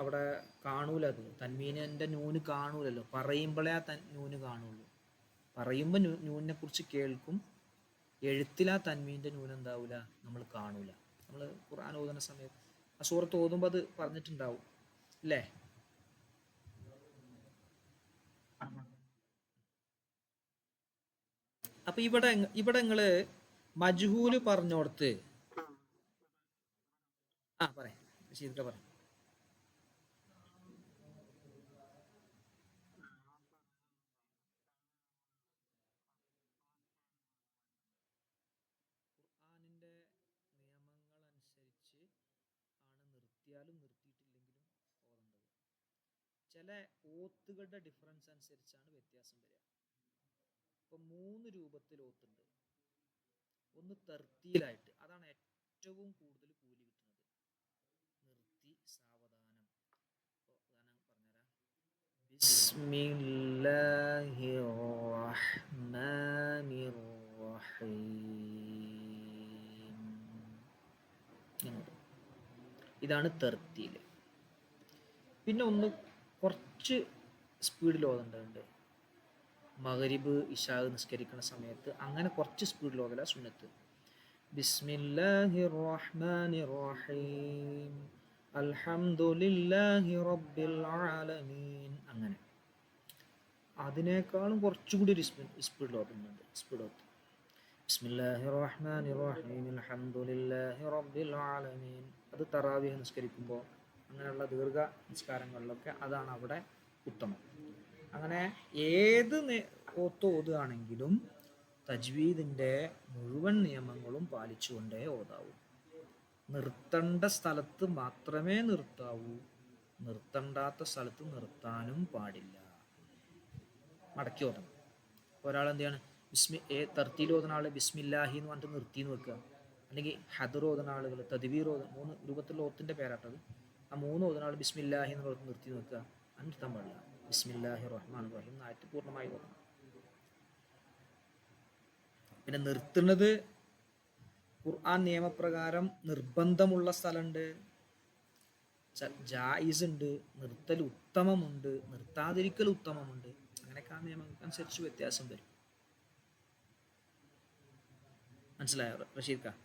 അവിടെ കാണൂല, അത് തൻവീനിൻ്റെ നൂന് കാണൂലല്ലോ. പറയുമ്പോഴേ ആ നൂന് കാണുള്ളൂ. പറയുമ്പോൾ നൂനിനെ കുറിച്ച് കേൾക്കും, എഴുത്തിലാ തൻവീൻ്റെ നൂന് എന്താവൂല, നമ്മൾ കാണൂല. നമ്മൾ ഖുർആൻ ഓതുന്ന സമയത്ത് ആ സൂറത്ത് ഓതുമ്പോൾ അത് പറഞ്ഞിട്ടുണ്ടാവും അല്ലേ? അപ്പൊ ഇവിടെ നിങ്ങള് മജ്ഹൂല് പറഞ്ഞോടത്ത് പറയാം, ശരിക്കും പറയാം. ഖുർആനിന്റെ നിയമങ്ങൾ അനുസരിച്ച് ആണ് നിർത്തിയാലും നിർത്തിയിട്ടില്ലെങ്കിലും ഓതേണ്ടത്. ചില ഓത്തുകളുടെ ഡിഫറൻസ് അനുസരിച്ചാണ് വ്യത്യാസം വരിക. ഇപ്പൊ 3 രൂപത്തിൽ ഓത്തുണ്ട്. ഒന്ന് തർത്തീലായിട്ട്, അതാണ് ഏറ്റവും കൂടുതൽ കൂലി കിട്ടുന്നത്. നിർത്തി സാവധാനം. ഉദാഹരണം പറഞ്ഞുതരാം. ബിസ്മില്ലാഹിർ റഹ്മാനിർ റഹീം. ഇതാണ് തർത്തീൽ. പിന്നെ ഒന്ന് കുറച്ച് സ്പീഡിൽ ഓതേണ്ടതുണ്ട്. മഗ്രിബ് ഇശാ നിസ്കരിക്കുന്ന സമയത്ത് അങ്ങനെ കുറച്ച് സ്പീഡിൽ ഓതല സുന്നത്ത്. ബിസ്മില്ലാഹിർ റഹ്മാനിർ റഹീം അൽഹംദുലില്ലാഹി റബ്ബിൽ ആലമീൻ. അങ്ങനെ അതിനേക്കാളും കുറച്ചുകൂടി ഒരു സ്പീഡിൽ ഓതുന്നുണ്ട്. ബിസ്മില്ലാഹിർ റഹ്മാനിർ റഹീം അൽഹംദുലില്ലാഹി റബ്ബിൽ ആലമീൻ. അത് തറാവീഹ് നിസ്കരിക്കുമ്പോൾ അങ്ങനെയുള്ള ദീർഘ നിസ്കാരങ്ങളിലൊക്കെ അതാണ് അവിടെ ഉത്തമം. അങ്ങനെ ഏത് ഓതുകയാണെങ്കിലും തജ്വീദിൻ്റെ മുഴുവൻ നിയമങ്ങളും പാലിച്ചുകൊണ്ടേ ഓതാവൂ. നിർത്തേണ്ട സ്ഥലത്ത് മാത്രമേ നിർത്താവൂ, നിർത്തണ്ടാത്ത സ്ഥലത്ത് നിർത്താനും പാടില്ല. മടക്കി ഓതണം. ഒരാൾ എന്ത് ചെയ്യാണ്, തർത്തീൽ ഓതുന്ന ആൾ ബിസ്മില്ലാഹി എന്ന് പറഞ്ഞിട്ട് നിർത്തിയെന്ന് വെക്കുക, അല്ലെങ്കിൽ ഹദർ ഓതുന്ന ആളുകൾ, തദ്വീർ ഓതുന്ന 3 രൂപത്തിലുള്ള ഓത്തിൻ്റെ പേരാട്ടത്. ആ 3 ഓതുന്ന ആൾ ബിസ്മില്ലാഹി എന്നുള്ള നിർത്തി വെക്കുക, നിർത്താൻ പാടില്ല. ബിസ്മില്ലാഹി റഹ്മാൻ റഹീം ആയിട്ട് പൂർണ്ണമായി ഓതണം. പിന്നെ നിർത്തുന്നത് ഖുർആൻ നിയമപ്രകാരം നിർബന്ധമുള്ള സ്ഥലമുണ്ട്, ജായിസ് ഉണ്ട്, നിർത്തൽ ഉത്തമമുണ്ട്, നിർത്താതിരിക്കൽ ഉത്തമമുണ്ട്. അങ്ങനെയൊക്കെ ആ നിയമങ്ങൾക്കനുസരിച്ച് വ്യത്യാസം വരും. മനസ്സിലായോ റഷീദ് ഖാൻ?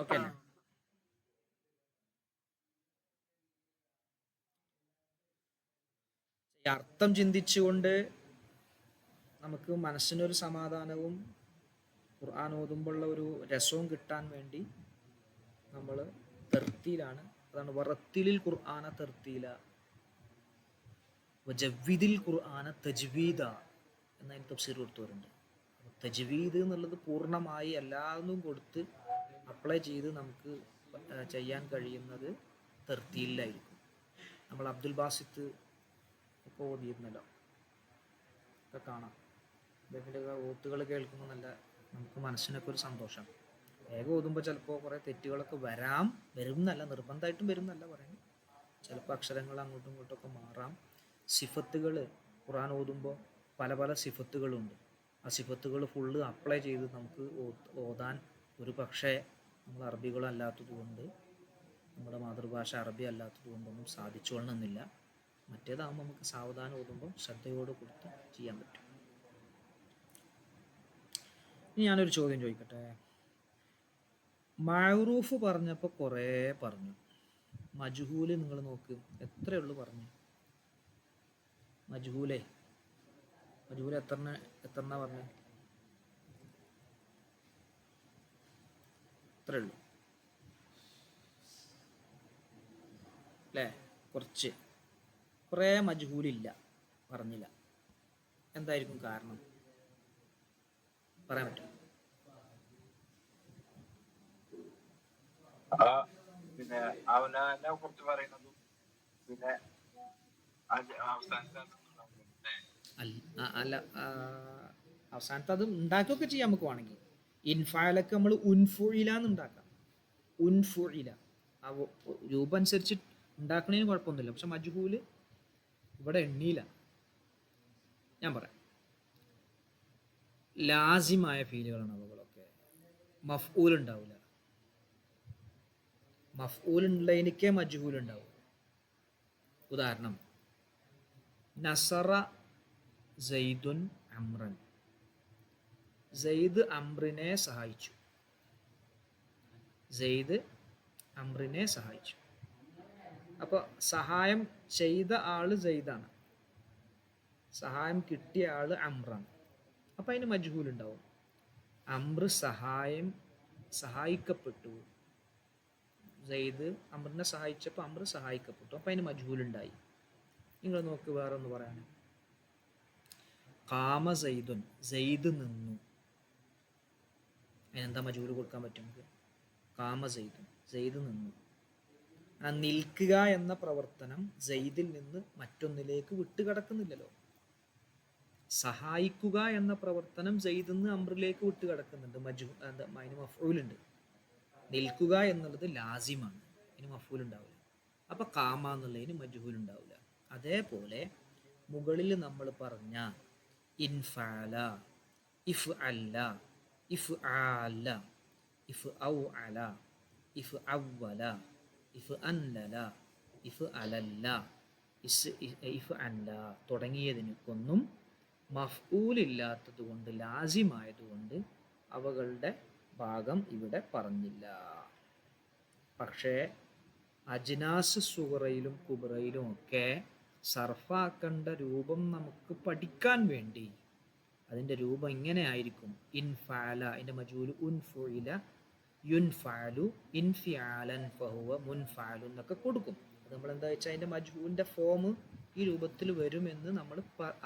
ഓക്കെ അല്ലേ? അർത്ഥം ചിന്തിച്ചുകൊണ്ട് നമുക്ക് മനസ്സിനൊരു സമാധാനവും ഖുർആൻ ഓതുമ്പോഴുള്ള ഒരു രസവും കിട്ടാൻ വേണ്ടി നമ്മൾ തർത്തീലാണ്. അതാണ് വറത്തിലിൽ ഖുർആന തർത്തീല വജവ്വിദിൽ ഖുർആന തജ്വീദ എന്നതിന് തഫ്സീർ കൊടുത്തവരുണ്ട്. തജ്വീദ് എന്നുള്ളത് പൂർണ്ണമായി എല്ലാതും കൊടുത്ത് അപ്ലൈ ചെയ്ത് നമുക്ക് ചെയ്യാൻ കഴിയുന്നത് തർത്തീലിലായിരിക്കും. നമ്മൾ അബ്ദുൽ ബാസിത്ത് ഒക്കെ ഓതിയിരുന്നല്ലോ, ഒക്കെ കാണാം. അദ്ദേഹത്തിൻ്റെ ഓത്തുകൾ കേൾക്കുമ്പോൾ നല്ല നമുക്ക് മനസ്സിനൊക്കെ ഒരു സന്തോഷം. വേഗം ഓതുമ്പോൾ ചിലപ്പോൾ കുറേ തെറ്റുകളൊക്കെ വരും എന്നല്ല, നിർബന്ധമായിട്ടും വരും എന്നല്ല പറയുന്നത്. ചിലപ്പോൾ അക്ഷരങ്ങൾ അങ്ങോട്ടും ഇങ്ങോട്ടൊക്കെ മാറാം. സിഫത്തുകൾ ഖുർആൻ ഓതുമ്പോൾ പല പല സിഫത്തുകളുണ്ട്. ആ സിഫത്തുകൾ ഫുള്ള് അപ്ലൈ ചെയ്ത് നമുക്ക് ഓതാൻ ഒരു പക്ഷേ നമ്മൾ അറബികളല്ലാത്തത് കൊണ്ട്, നമ്മുടെ മാതൃഭാഷ അറബി അല്ലാത്തത് കൊണ്ടൊന്നും സാധിച്ചോളണമെന്നില്ല. മറ്റേതാകുമ്പോൾ നമുക്ക് സാവധാനം ഓതുമ്പോൾ ശ്രദ്ധയോട് കൊടുത്ത് ചെയ്യാൻ പറ്റും. ഇനി ഞാനൊരു ചോദ്യം ചോദിക്കട്ടെ. മഅറൂഫ് പറഞ്ഞപ്പോൾ കുറേ പറഞ്ഞു, മജ്ഹൂല് നിങ്ങൾ നോക്ക് എത്രയേ ഉള്ളൂ പറഞ്ഞു. മജ്ഹൂല് എത്ര പറഞ്ഞു? എത്രയേ ഉള്ളൂ അല്ലേ? കുറേ മജ്ഹൂലില്ല, പറഞ്ഞില്ല. എന്തായിരിക്കും കാരണം? പറയാൻ പറ്റും? പിന്നെ അവനെ കുറിച്ച് പറയുന്നതും പിന്നെ അല്ല, അവസാനത്തെ അത് ഉണ്ടാക്കുകയൊക്കെ ചെയ്യാം നമുക്ക് വേണമെങ്കിൽ. ഇൻഫാലൊക്കെ നമ്മൾ ഉൻഫുഇലാന്ന് ഉണ്ടാക്കാം. ഉൻഫുഇല ആ രൂപം അനുസരിച്ച് ഉണ്ടാക്കണതിന് കുഴപ്പമൊന്നുമില്ല. പക്ഷെ മജ്ഹൂല് ഇവിടെ എണ്ണിയില്ല. ഞാൻ പറയാം, ലാസിമായ ഫീലുകളാണ് അവകളൊക്കെ. മഫ്ഊൽ ഉണ്ടാവില്ല. മഫ്ഊൽ ഉള്ളതിനൊക്കെ മജ്ഹൂൽ ഉണ്ടാവും. ഉദാഹരണം, നസറ സൈദുൻ അമ്രൻ. സെയ്ദ് അമ്രിനെ സഹായിച്ചു. സെയ്ദ് അമ്രിനെ സഹായിച്ചു. അപ്പോൾ സഹായം ചെയ്ത ആള് സെയ്ദാണ്, സഹായം കിട്ടിയ ആള് അമ്രാണ്. അപ്പം അതിന് മജ്ഹൂൽ ഉണ്ടാവും. അമ്ര സഹായിക്കപ്പെട്ടു. സെയ്ദ് അമ്രിനെ സഹായിച്ചപ്പോൾ അമ്ര സഹായിക്കപ്പെട്ടു. അപ്പം അതിന് മജ്ഹൂൽ ഉണ്ടായി. നിങ്ങൾ നോക്ക്, വേറെ ഒന്ന് പറയാൻ. ഖാമ സെയ്ദുൻ, സെയ്ദ് നിന്നു. അതിനെന്താ മജ്ഹൂൽ കൊടുക്കാൻ പറ്റും നമുക്ക്? ഖാമ സെയ്ദുൻ, സെയ്ദ് നിന്നു. ആ നിൽക്കുക എന്ന പ്രവർത്തനം സെയ്ദിൽ നിന്ന് മറ്റൊന്നിലേക്ക് വിട്ടുകിടക്കുന്നില്ലല്ലോ. സഹായിക്കുക എന്ന പ്രവർത്തനം സെയ്ദിൽ നിന്ന് അമ്രിലേക്ക് വിട്ടുകിടക്കുന്നുണ്ട്. അതിന് മഫ്ഊലുണ്ട്. നിൽക്കുക എന്നുള്ളത് ലാസിമാണ്, അതിന് മഫ്ഊൽ ഉണ്ടാവില്ല. അപ്പൊ ഖാമ എന്നുള്ളതിന് മജ്ഹൂൽ ഉണ്ടാവില്ല. അതേപോലെ മുകളിൽ നമ്മൾ പറഞ്ഞ ഇൻഫഅല, ഇഫ് അല്ല, ഇഫ് ആല, ഇഫ് ഔ അല, ഇഫ് അവല, ഇഫ് അൻലല, ഇഫ് അലല്ല, ഇഫ് അൻല തുടങ്ങിയതിനൊന്നും മഫ്ഊലില്ലാത്തത് കൊണ്ട്, ലാസിമായതുകൊണ്ട് അവകളുടെ ഭാഗം ഇവിടെ പറഞ്ഞില്ല. പക്ഷേ അജ്നാസ് സുഗറയിലും കുബറയിലും ഒക്കെ സർഫാക്കേണ്ട രൂപം നമുക്ക് പഠിക്കാൻ വേണ്ടി അതിൻ്റെ രൂപം ഇങ്ങനെ ആയിരിക്കും. ഇൻഫഅല, അതിൻ്റെ മജ്ഹൂൽ ഉൻഫുഇല, യുൻഫഅലു, ഇൻഫിഅലൻ ഫഹുവ മുൻഫഅലു എന്നൊക്കെ കൊടുക്കും. അത് നമ്മൾ എന്താ വെച്ചാൽ അതിൻ്റെ മജ്ഹൂലിൻ്റെ ഫോം ഈ രൂപത്തിൽ വരുമെന്ന് നമ്മൾ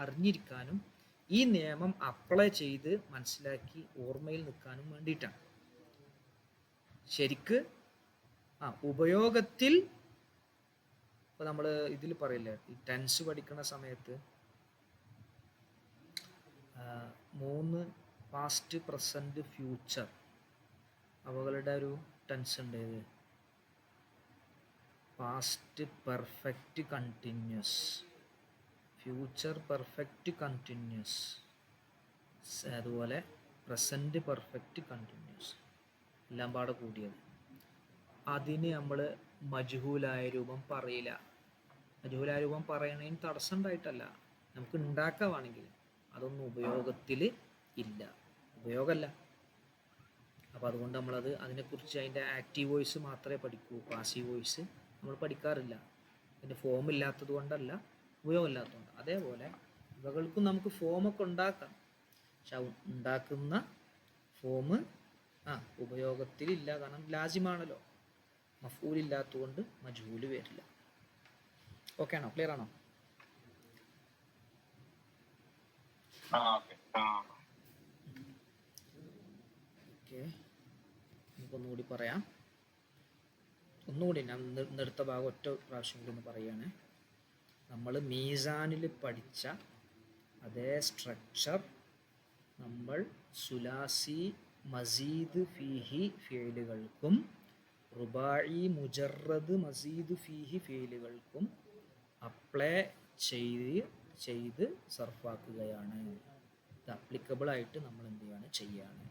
അറിഞ്ഞിരിക്കാനും ഈ നിയമം അപ്ലൈ ചെയ്ത് മനസ്സിലാക്കി ഓർമ്മയിൽ നിൽക്കാനും വേണ്ടിയിട്ടാണ്. ശരിക്ക് ഉപയോഗത്തിൽ ഇപ്പോൾ നമ്മൾ ഇതിൽ പറയില്ലേ, ഈ ടെൻസ് പഠിക്കുന്ന സമയത്ത് 3 പാസ്റ്റ് പ്രസൻറ്റ് ഫ്യൂച്ചർ അവകളുടെ ഒരു ടെൻസ് ഉണ്ട്. ഇത് past perfect continuous, future perfect continuous, അതുപോലെ പ്രസൻറ്റ് പെർഫെക്റ്റ് കണ്ടിന്യൂസ് എല്ലാം പാടെ കൂടിയത്. അതിന് നമ്മൾ മജ്ഹൂലായ രൂപം പറയില്ല. മജ്ഹൂലായ രൂപം പറയണതിന് തടസ്സം ഉണ്ടായിട്ടല്ല, നമുക്ക് ഉണ്ടാക്കാവാണെങ്കിൽ അതൊന്നും ഉപയോഗത്തിൽ ഇല്ല, ഉപയോഗമല്ല. അപ്പോൾ അതുകൊണ്ട് നമ്മളത് അതിനെക്കുറിച്ച് അതിൻ്റെ ആക്റ്റീവ് വോയിസ് മാത്രമേ പഠിക്കൂ, പാസീവ് വോയിസ് നമ്മൾ പഠിക്കാറില്ല. അതിൻ്റെ ഫോം ഇല്ലാത്തത് കൊണ്ടല്ല, ഉപയോഗമില്ലാത്തതുകൊണ്ട്. അതേപോലെ ഇവകൾക്കും നമുക്ക് ഫോമൊക്കെ ഉണ്ടാക്കാം, പക്ഷെ ഉണ്ടാക്കുന്ന ഫോം ഉപയോഗത്തിലില്ല. കാരണം ലാസിമാണല്ലോ, മഫ്ഊലില്ലാത്തതുകൊണ്ട് മജ്ഹൂല് വരില്ല. ഓക്കെ ആണോ? ക്ലിയർ ആണോ? ഓക്കെ, നമുക്കൊന്നുകൂടി പറയാം. ഒന്നുകൂടി ഞാൻ നിർത്ത ഭാഗം ഒറ്റ പ്രാവശ്യം കൂടി ഒന്ന് പറയുകയാണ്. നമ്മൾ മീസാനിൽ പഠിച്ച അതേ സ്ട്രക്ചർ നമ്മൾ സുലാസി മസീദ് ഫീഹി ഫീലുകൾക്കും റുബായി മുജറദ് മസീദ് ഫീഹി ഫീലുകൾക്കും അപ്ലൈ ചെയ്ത് സർഫാക്കുകയാണ്. ഇത് അപ്ലിക്കബിളായിട്ട് നമ്മൾ എന്ത് ചെയ്യാണ്, ചെയ്യാണ്.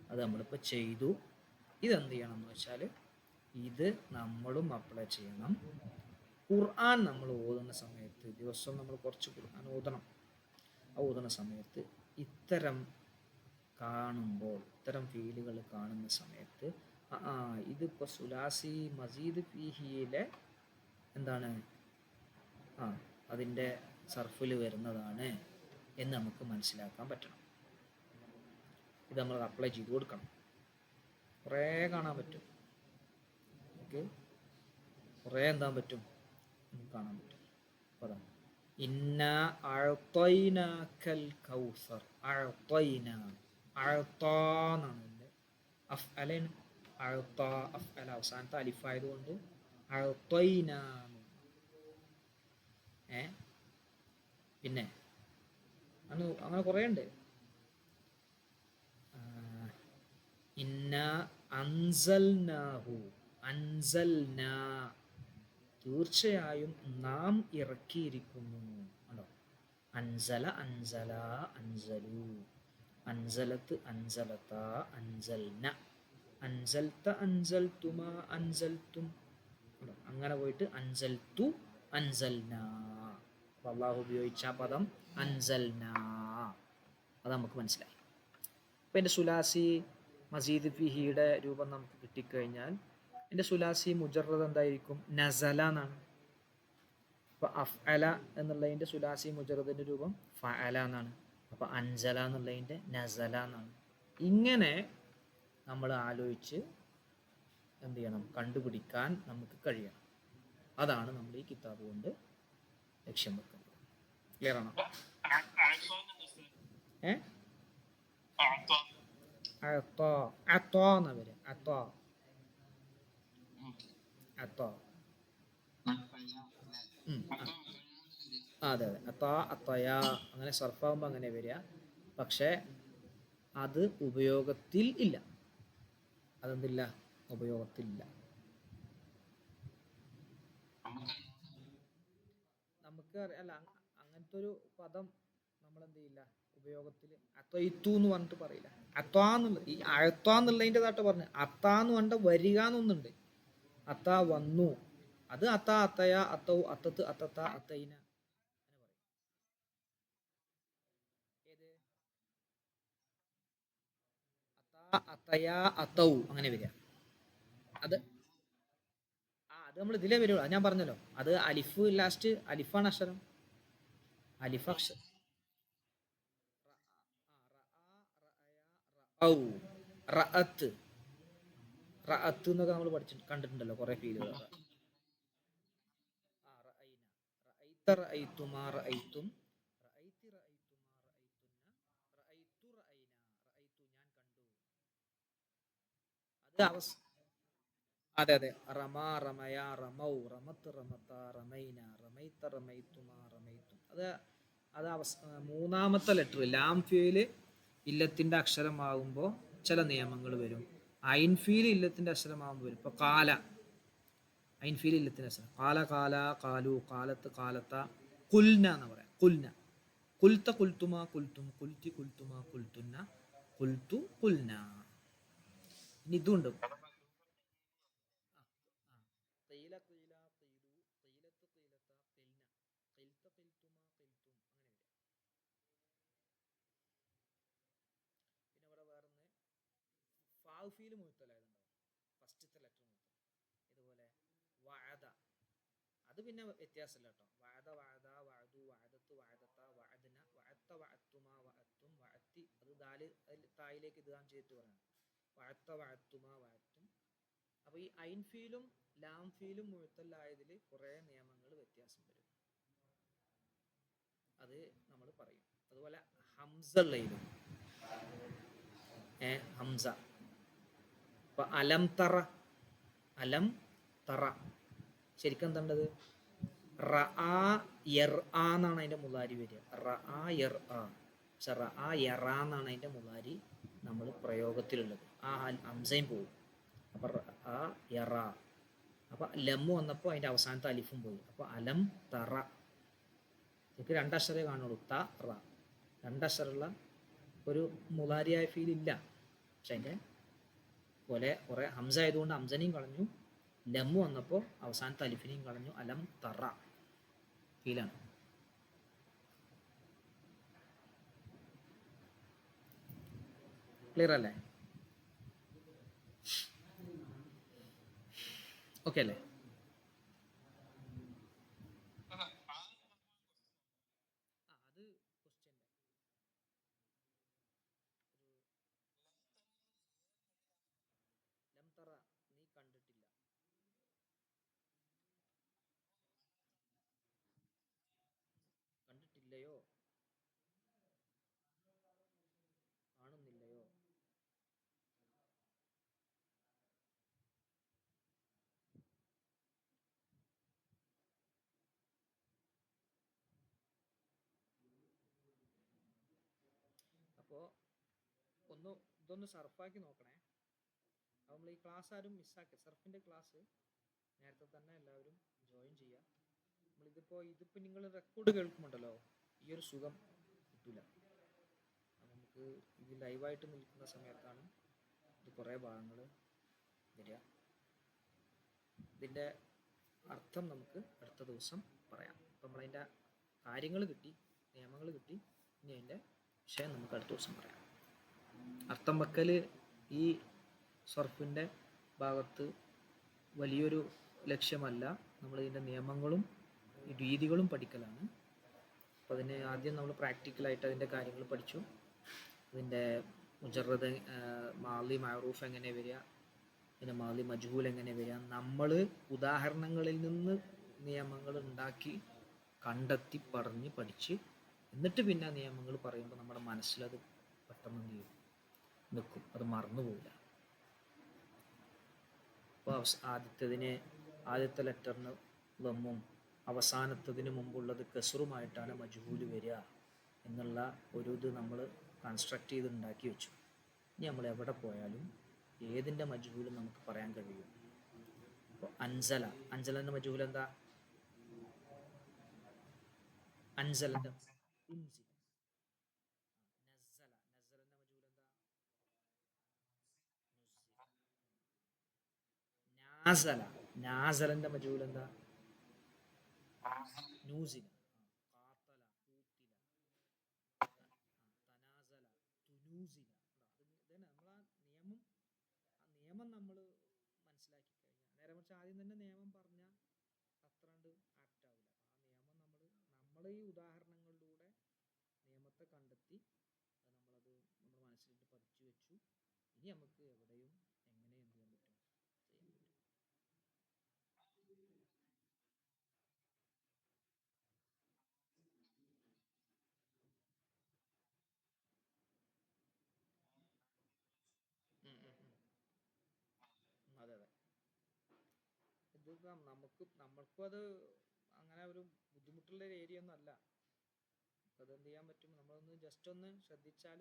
അത് നമ്മളിപ്പോൾ ചെയ്തു. ഇതെന്ത് ചെയ്യണം എന്ന് വെച്ചാൽ ഇത് നമ്മളും അപ്ലൈ ചെയ്യണം. ഖുർആൻ നമ്മൾ ഓതുന്ന സമയത്ത് ദിവസം നമ്മൾ കുറച്ച് ഖുർആൻ ഓതണം. ആ ഓതുന്ന സമയത്ത് ഇത്തരം കാണുമ്പോൾ, ഇത്തരം ഫീലുകൾ കാണുന്ന സമയത്ത് ഇതിപ്പോൾ സുലാസി മസീദ് ഫീഹിയിലെ എന്താണ് അതിൻ്റെ സർഫിൽ വരുന്നതാണ് എന്ന് നമുക്ക് മനസ്സിലാക്കാൻ പറ്റണം. ഇത് നമ്മൾ അപ്ലൈ ചെയ്ത് കൊടുക്കണം. കുറേ കാണാൻ പറ്റും, ഓക്കെ, കുറേ എന്താൻ പറ്റും, നമുക്ക് കാണാൻ പറ്റും. അപ്പോൾ അതാണ് ഇന്ന അഅ്തൈനാക്കൽ കൗസർ. അഅ്തൈന അഅ്താന്നാണ് ഇതിൻ്റെ അഫ്അലാണ്. അഅ്ത അഫ്അല അവസാനത്തെ അലിഫായതുകൊണ്ട് അഅ്തൈന. പിന്നെ അങ്ങനെ കുറേ ഉണ്ട്. ഇന്ന അൻസൽനാഹു, അൻസൽന തീർച്ചയായും നാം ഇറക്കിയിരിക്കുന്നു. ഉണ്ടോ? അൻസല അൻസല അൻസലു, അൻസലത്ത് അൻസലത അൻസൽന, അൻസൽത്ത അൻസൽത്തുമ അൻസൽത്തും. അങ്ങനെ പോയിട്ട് അൻസൽത്തു അൻസൽന. അപ്പോൾ അള്ളാഹു ഉപയോഗിച്ച പദം അൻസൽന, അത് നമുക്ക് മനസ്സിലായി. അപ്പോൾ എൻ്റെ സുലാസി മസീദ് ഫിഹിയുടെ രൂപം നമുക്ക് കിട്ടിക്കഴിഞ്ഞാൽ എൻ്റെ സുലാസി മുജറദ് എന്തായിരിക്കും? നസല എന്നാണ്. അപ്പോൾ അഫ്അല എന്നുള്ളതിൻ്റെ സുലാസി മുജറദിൻ്റെ രൂപം ഫഅല എന്നാണ്. അപ്പോൾ അൻസല എന്നുള്ളതിൻ്റെ നസല എന്നാണ്. ഇങ്ങനെ നമ്മൾ ആലോചിച്ച് എന്ത് ചെയ്യണം? കണ്ടുപിടിക്കാൻ നമുക്ക് കഴിയണം. അതാണ് നമ്മൾ ഈ കിതാബ് കൊണ്ട് ലക്ഷ്യം വെക്കുന്നത്. ക്ലിയർ ആണോ? അതെ അത്തയ അങ്ങനെ സർഫാകുമ്പോൾ അങ്ങനെ വരിക. പക്ഷേ അത് ഉപയോഗത്തിൽ ഇല്ല. അതെന്തില്ല? ഉപയോഗത്തിലില്ല. നമുക്ക് അല്ല, അങ്ങനത്തെ ഒരു പദം നമ്മൾ എന്ത് ചെയ്യില്ല, ഉപയോഗത്തിൽ അത്വയിത്തു എന്ന് പറഞ്ഞിട്ട് പറയില്ല. അത്വാന്നുള്ള ഈ അഴത്വാന്നുള്ളതിൻ്റെതായിട്ട് പറഞ്ഞു. അത്താന്ന് പറഞ്ഞ വരിക എന്നൊന്നുണ്ട്. അത്ത വന്നു, അത് അത്ത അത്തയ അത്തൗ അത്തത്ത് അത്തത്ത അത്തൈന ഏത് അത്ത അത്തയ അത്തൗ അങ്ങനെ വരിക. അത് നമ്മൾ ഇതിലേ വരുള്ളൂ. അത് ഞാൻ പറഞ്ഞല്ലോ, അത് അലിഫ് ലാസ്റ്റ് അലിഫാണ് അക്ഷരം. അലിഫ് അക്ഷരം റഅത്ത് റഅത്ത് എന്നൊക്കെ നമ്മൾ കണ്ടിട്ടുണ്ടല്ലോ കുറേ ഫീലുകൾ. റഅയ്തുമാ റഅയ്തും, റഅയ്തി റഅയ്തുമാ റഅയ്തുന്ന, റഅയ്തു റഅയ്ന, റഅയ്തു ഞാൻ കണ്ടു. അത് അതെ അതെ. റമ റമയ റമൗ റമത്ത് റമത റമൈന റമൈത റമൈതുമാ റമൈതും. അത് മൂന്നാമത്തെ ലെറ്റർ ലാം ഫീല് ഇല്ലത്തിന്റെ അക്ഷരമാകുമ്പോൾ ചില നിയമങ്ങൾ വരും. ഐൻ ഫീല് ഇല്ലത്തിന്റെ അക്ഷരമാകുമ്പോൾ വരും. ഇപ്പൊ കാല ഐൻ ഫീല് ഇല്ലത്തിന്റെ അക്ഷരം. കാല കാല കാലു കാലത്ത് കാലത്ത, കുൽന എന്ന് പറയാം. കുൽന, കുൽത്ത കുൽത്തുമാ കുൽത്തും, കുൽത്തി കുൽത്തുമാ കുൽത്തുന്ന, കുൽത്തു കുൽന. ഇനി ഇതുണ്ട്. ഖീല ഖീല ഖീലു, ഖീലത്ത് ഖീലത്ത ഖിൽന, ഖിൽത ഖിൽതുമാ ഖിൽതും, അങ്ങനെ വരിക. പിന്നെ ഇവിടെ വേറൊന്ന് ഫാവ് ഫീല് മുഴുത്തലായതുണ്ടാവും, ഫസ്റ്റത്തെ ലെറ്റർ മുഴുത്തൽ. ഇതുപോലെ വഅദ, അത് പിന്നെ വ്യത്യാസമില്ല കേട്ടോ. വഅദ വഅദ വഅദു വഅദത്തു വഅദത്ത വഅദ്ന വഅത്ത വഅത്തുമാ വഅത്തും വഅത്തി, അത് ദാല് തായിലേക്ക് ഇദ്ഗാം ചെയ്തിട്ട് പറയണം. വഅത്ത വഅത്തുമാ വഅത്തും. അപ്പോൾ ഈ ഐൻ ഫീലും ലാം ഫീലും മുഴുത്തലായതിൽ കുറേ നിയമങ്ങൾ വ്യത്യാസം വരും. അത് നമ്മൾ പറയും. അതുപോലെ ഹംസ ഉള്ളതിലും ഹംസ. ഇപ്പൊ അലം തറ, അലം തറ ശരിക്കും എന്താണ്ടത്? റആ യർആ എന്നാണ് അതിന്റെ മുലാരി വരിക. റആ യർആ. പക്ഷെ റആ യറാ എന്നാണ് അതിന്റെ മുലാരി നമ്മൾ പ്രയോഗത്തിലുള്ളത്. ആ ഹംസയും പോകും. അപ്പൊ റആ യറാ. അപ്പൊ ലമ്മ് വന്നപ്പോൾ അതിന്റെ അവസാനത്തെ അലിഫും പോയി. അപ്പൊ അലം തറ. എനിക്ക് രണ്ടക്ഷരേ കാണുള്ളൂ, ത റ. രണ്ടക്ഷരമുള്ള ഒരു മുലാരിയായ ഫീൽ ഇല്ല. പക്ഷെ അതിന്റെ പോലെ കുറെ ഹംസ ആയതുകൊണ്ട് ഹംസനെയും കളഞ്ഞു, ലമ്മ് വന്നപ്പോൾ അവസാനത്തെ അലിഫിനെയും കളഞ്ഞു. അലം തറ ഫീലാണ്. ക്ലിയർ അല്ലേ? ഓക്കെ അല്ലേ? അത് ക്വസ്റ്റ്യൻ്റെ ലം തറ, നീ കണ്ടിട്ടില്ല. കണ്ടിട്ടില്ലയോ, കാണുന്നില്ലയോ. അപ്പോൾ ഇതൊന്ന് സർഫാക്കി നോക്കണേ. അപ്പോൾ നമ്മൾ ഈ ക്ലാസ് ആരും മിസ്സാക്കി, സർഫിൻ്റെ ക്ലാസ് നേരത്തെ തന്നെ എല്ലാവരും ജോയിൻ ചെയ്യുക. ഇതിപ്പോൾ നിങ്ങൾ റെക്കോർഡ് കേൾക്കുന്നുണ്ടല്ലോ, ഈ ഒരു സുഖം കിട്ടില്ല. നമുക്ക് ഇത് ലൈവായിട്ട് നിൽക്കുന്ന സമയത്താണ് ഇത് കുറേ ഭാഗങ്ങൾ വരിക. ഇതിൻ്റെ അർത്ഥം നമുക്ക് അടുത്ത ദിവസം പറയാം. അപ്പം നമ്മളതിൻ്റെ കാര്യങ്ങൾ കിട്ടി, നിയമങ്ങൾ കിട്ടി. ഇനി അതിൻ്റെ വിഷയം നമുക്ക് അടുത്ത ദിവസം പറയാം. അർത്ഥം വെക്കൽ ഈ സർഫിൻ്റെ ഭാഗത്ത് വലിയൊരു ലക്ഷ്യമല്ല. നമ്മളിതിൻ്റെ നിയമങ്ങളും രീതികളും പഠിക്കലാണ്. അപ്പോൾ അതിന് ആദ്യം നമ്മൾ പ്രാക്ടിക്കലായിട്ട് അതിൻ്റെ കാര്യങ്ങൾ പഠിച്ചു. അതിൻ്റെ മുജറദ്, മാലി മഅറൂഫ് എങ്ങനെ വരിക, പിന്നെ മാലി മജ്ഹൂൽ എങ്ങനെ വരിക, നമ്മൾ ഉദാഹരണങ്ങളിൽ നിന്ന് നിയമങ്ങൾ ഉണ്ടാക്കി കണ്ടെത്തി പറഞ്ഞ് പഠിച്ച് എന്നിട്ട് പിന്നെ നിയമങ്ങൾ പറയുമ്പോൾ നമ്മുടെ മനസ്സിലത് പെട്ടെന്ന് നിൽക്കും, അത് മറന്നു പോകില്ല. അപ്പോൾ ആദ്യത്തെ ലെറ്ററിന് ലമ്മും അവസാനത്തതിന് മുമ്പുള്ളത് കസ്റുമായിട്ടാണ് മജ്ഹൂൽ വരിക എന്നുള്ള ഒരു ഇത് നമ്മൾ കൺസ്ട്രക്ട് ചെയ്ത് ഉണ്ടാക്കി വെച്ചു. ഇനി നമ്മൾ എവിടെ പോയാലും ഏതിൻ്റെ മജ്ഹൂലും നമുക്ക് പറയാൻ കഴിയും. അപ്പോൾ അൻസലൻ്റെ മജ്ഹൂൽ എന്താ? അൻസലൻ്റെ നസ്സലൻ്റെ മജ്ഹൂൽ എന്താ? നാസലൻ്റെ മജ്ഹൂൽ എന്താ? നൂസില. ഖാത്തല, കൂത്തില, തനാസല, തുനൂസില. നമ്മൾ നിയമം നമ്മൾ മനസ്സിലാക്കി കഴിഞ്ഞാൽ, നേരെ മറിച്ച് ആദ്യം തന്നെ നിയമം പറഞ്ഞാൽ അത്രണ്ട് ആപ്റ്റ് ആവില്ല. ആ നിയമം നമ്മൾ ഈ ഉദാഹരണങ്ങളിലൂടെ നിയമത്തെ കണ്ടെത്തി നമ്മളത് നമ്മുടെ മനസ്സിലിട്ട് പതിച്ചു വെച്ചു. ഇനി നമുക്ക് എവിടെയും എങ്ങനെ എന്ത് ചെയ്യാൻ പറ്റും, ചെയ്യാൻ പറ്റും. കൊടുക്കാം. നമ്മൾക്കും അത് അങ്ങനെ ഒരു ബുദ്ധിമുട്ടുള്ള ഒരു ഏരിയ ഒന്നും അല്ല. അത് എന്ത് ചെയ്യാൻ പറ്റും, നമ്മളൊന്ന് ജസ്റ്റ് ഒന്ന് ശ്രദ്ധിച്ചാൽ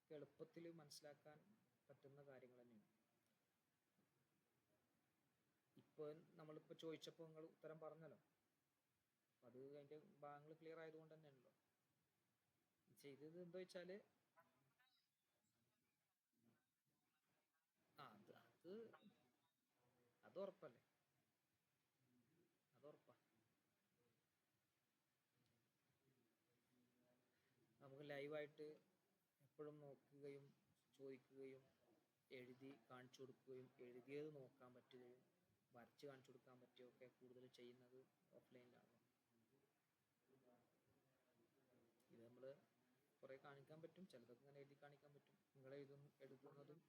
എളുപ്പത്തിൽ മനസ്സിലാക്കാൻ പറ്റുന്ന കാര്യങ്ങൾ തന്നെയാണ്. ഇപ്പോൾ നമ്മളിപ്പോൾ ചോദിച്ചപ്പോൾ നിങ്ങൾ ഉത്തരം പറഞ്ഞല്ലോ, അപ്പം അത് അതിൻ്റെ ഭാഗങ്ങൾ ക്ലിയർ ആയതുകൊണ്ട് തന്നെയാണല്ലോ. ചെയ്തത് എന്താ വെച്ചാൽ അത് അത് അത് ഉറപ്പല്ലേ, അത് ഉറപ്പാ. നമുക്ക് ലൈവായിട്ട് എപ്പോഴും നോക്കുകയും ചോദിക്കുകയും എഴുതി കാണിച്ചു കൊടുക്കുകയും എഴുതിയത് നോക്കാൻ പറ്റുകയും വരച്ച് കാണിച്ചു കൊടുക്കാൻ പറ്റുകയൊക്കെ കൂടുതൽ ചെയ്യുന്നത് ഓഫ്ലൈനിലാണ്. ഇത് നമ്മൾ കുറേ കാണിക്കാൻ പറ്റും, ചിലതൊക്കെ ഇങ്ങനെ എഴുതി കാണിക്കാൻ പറ്റും. നിങ്ങൾ എഴുതുന്നതും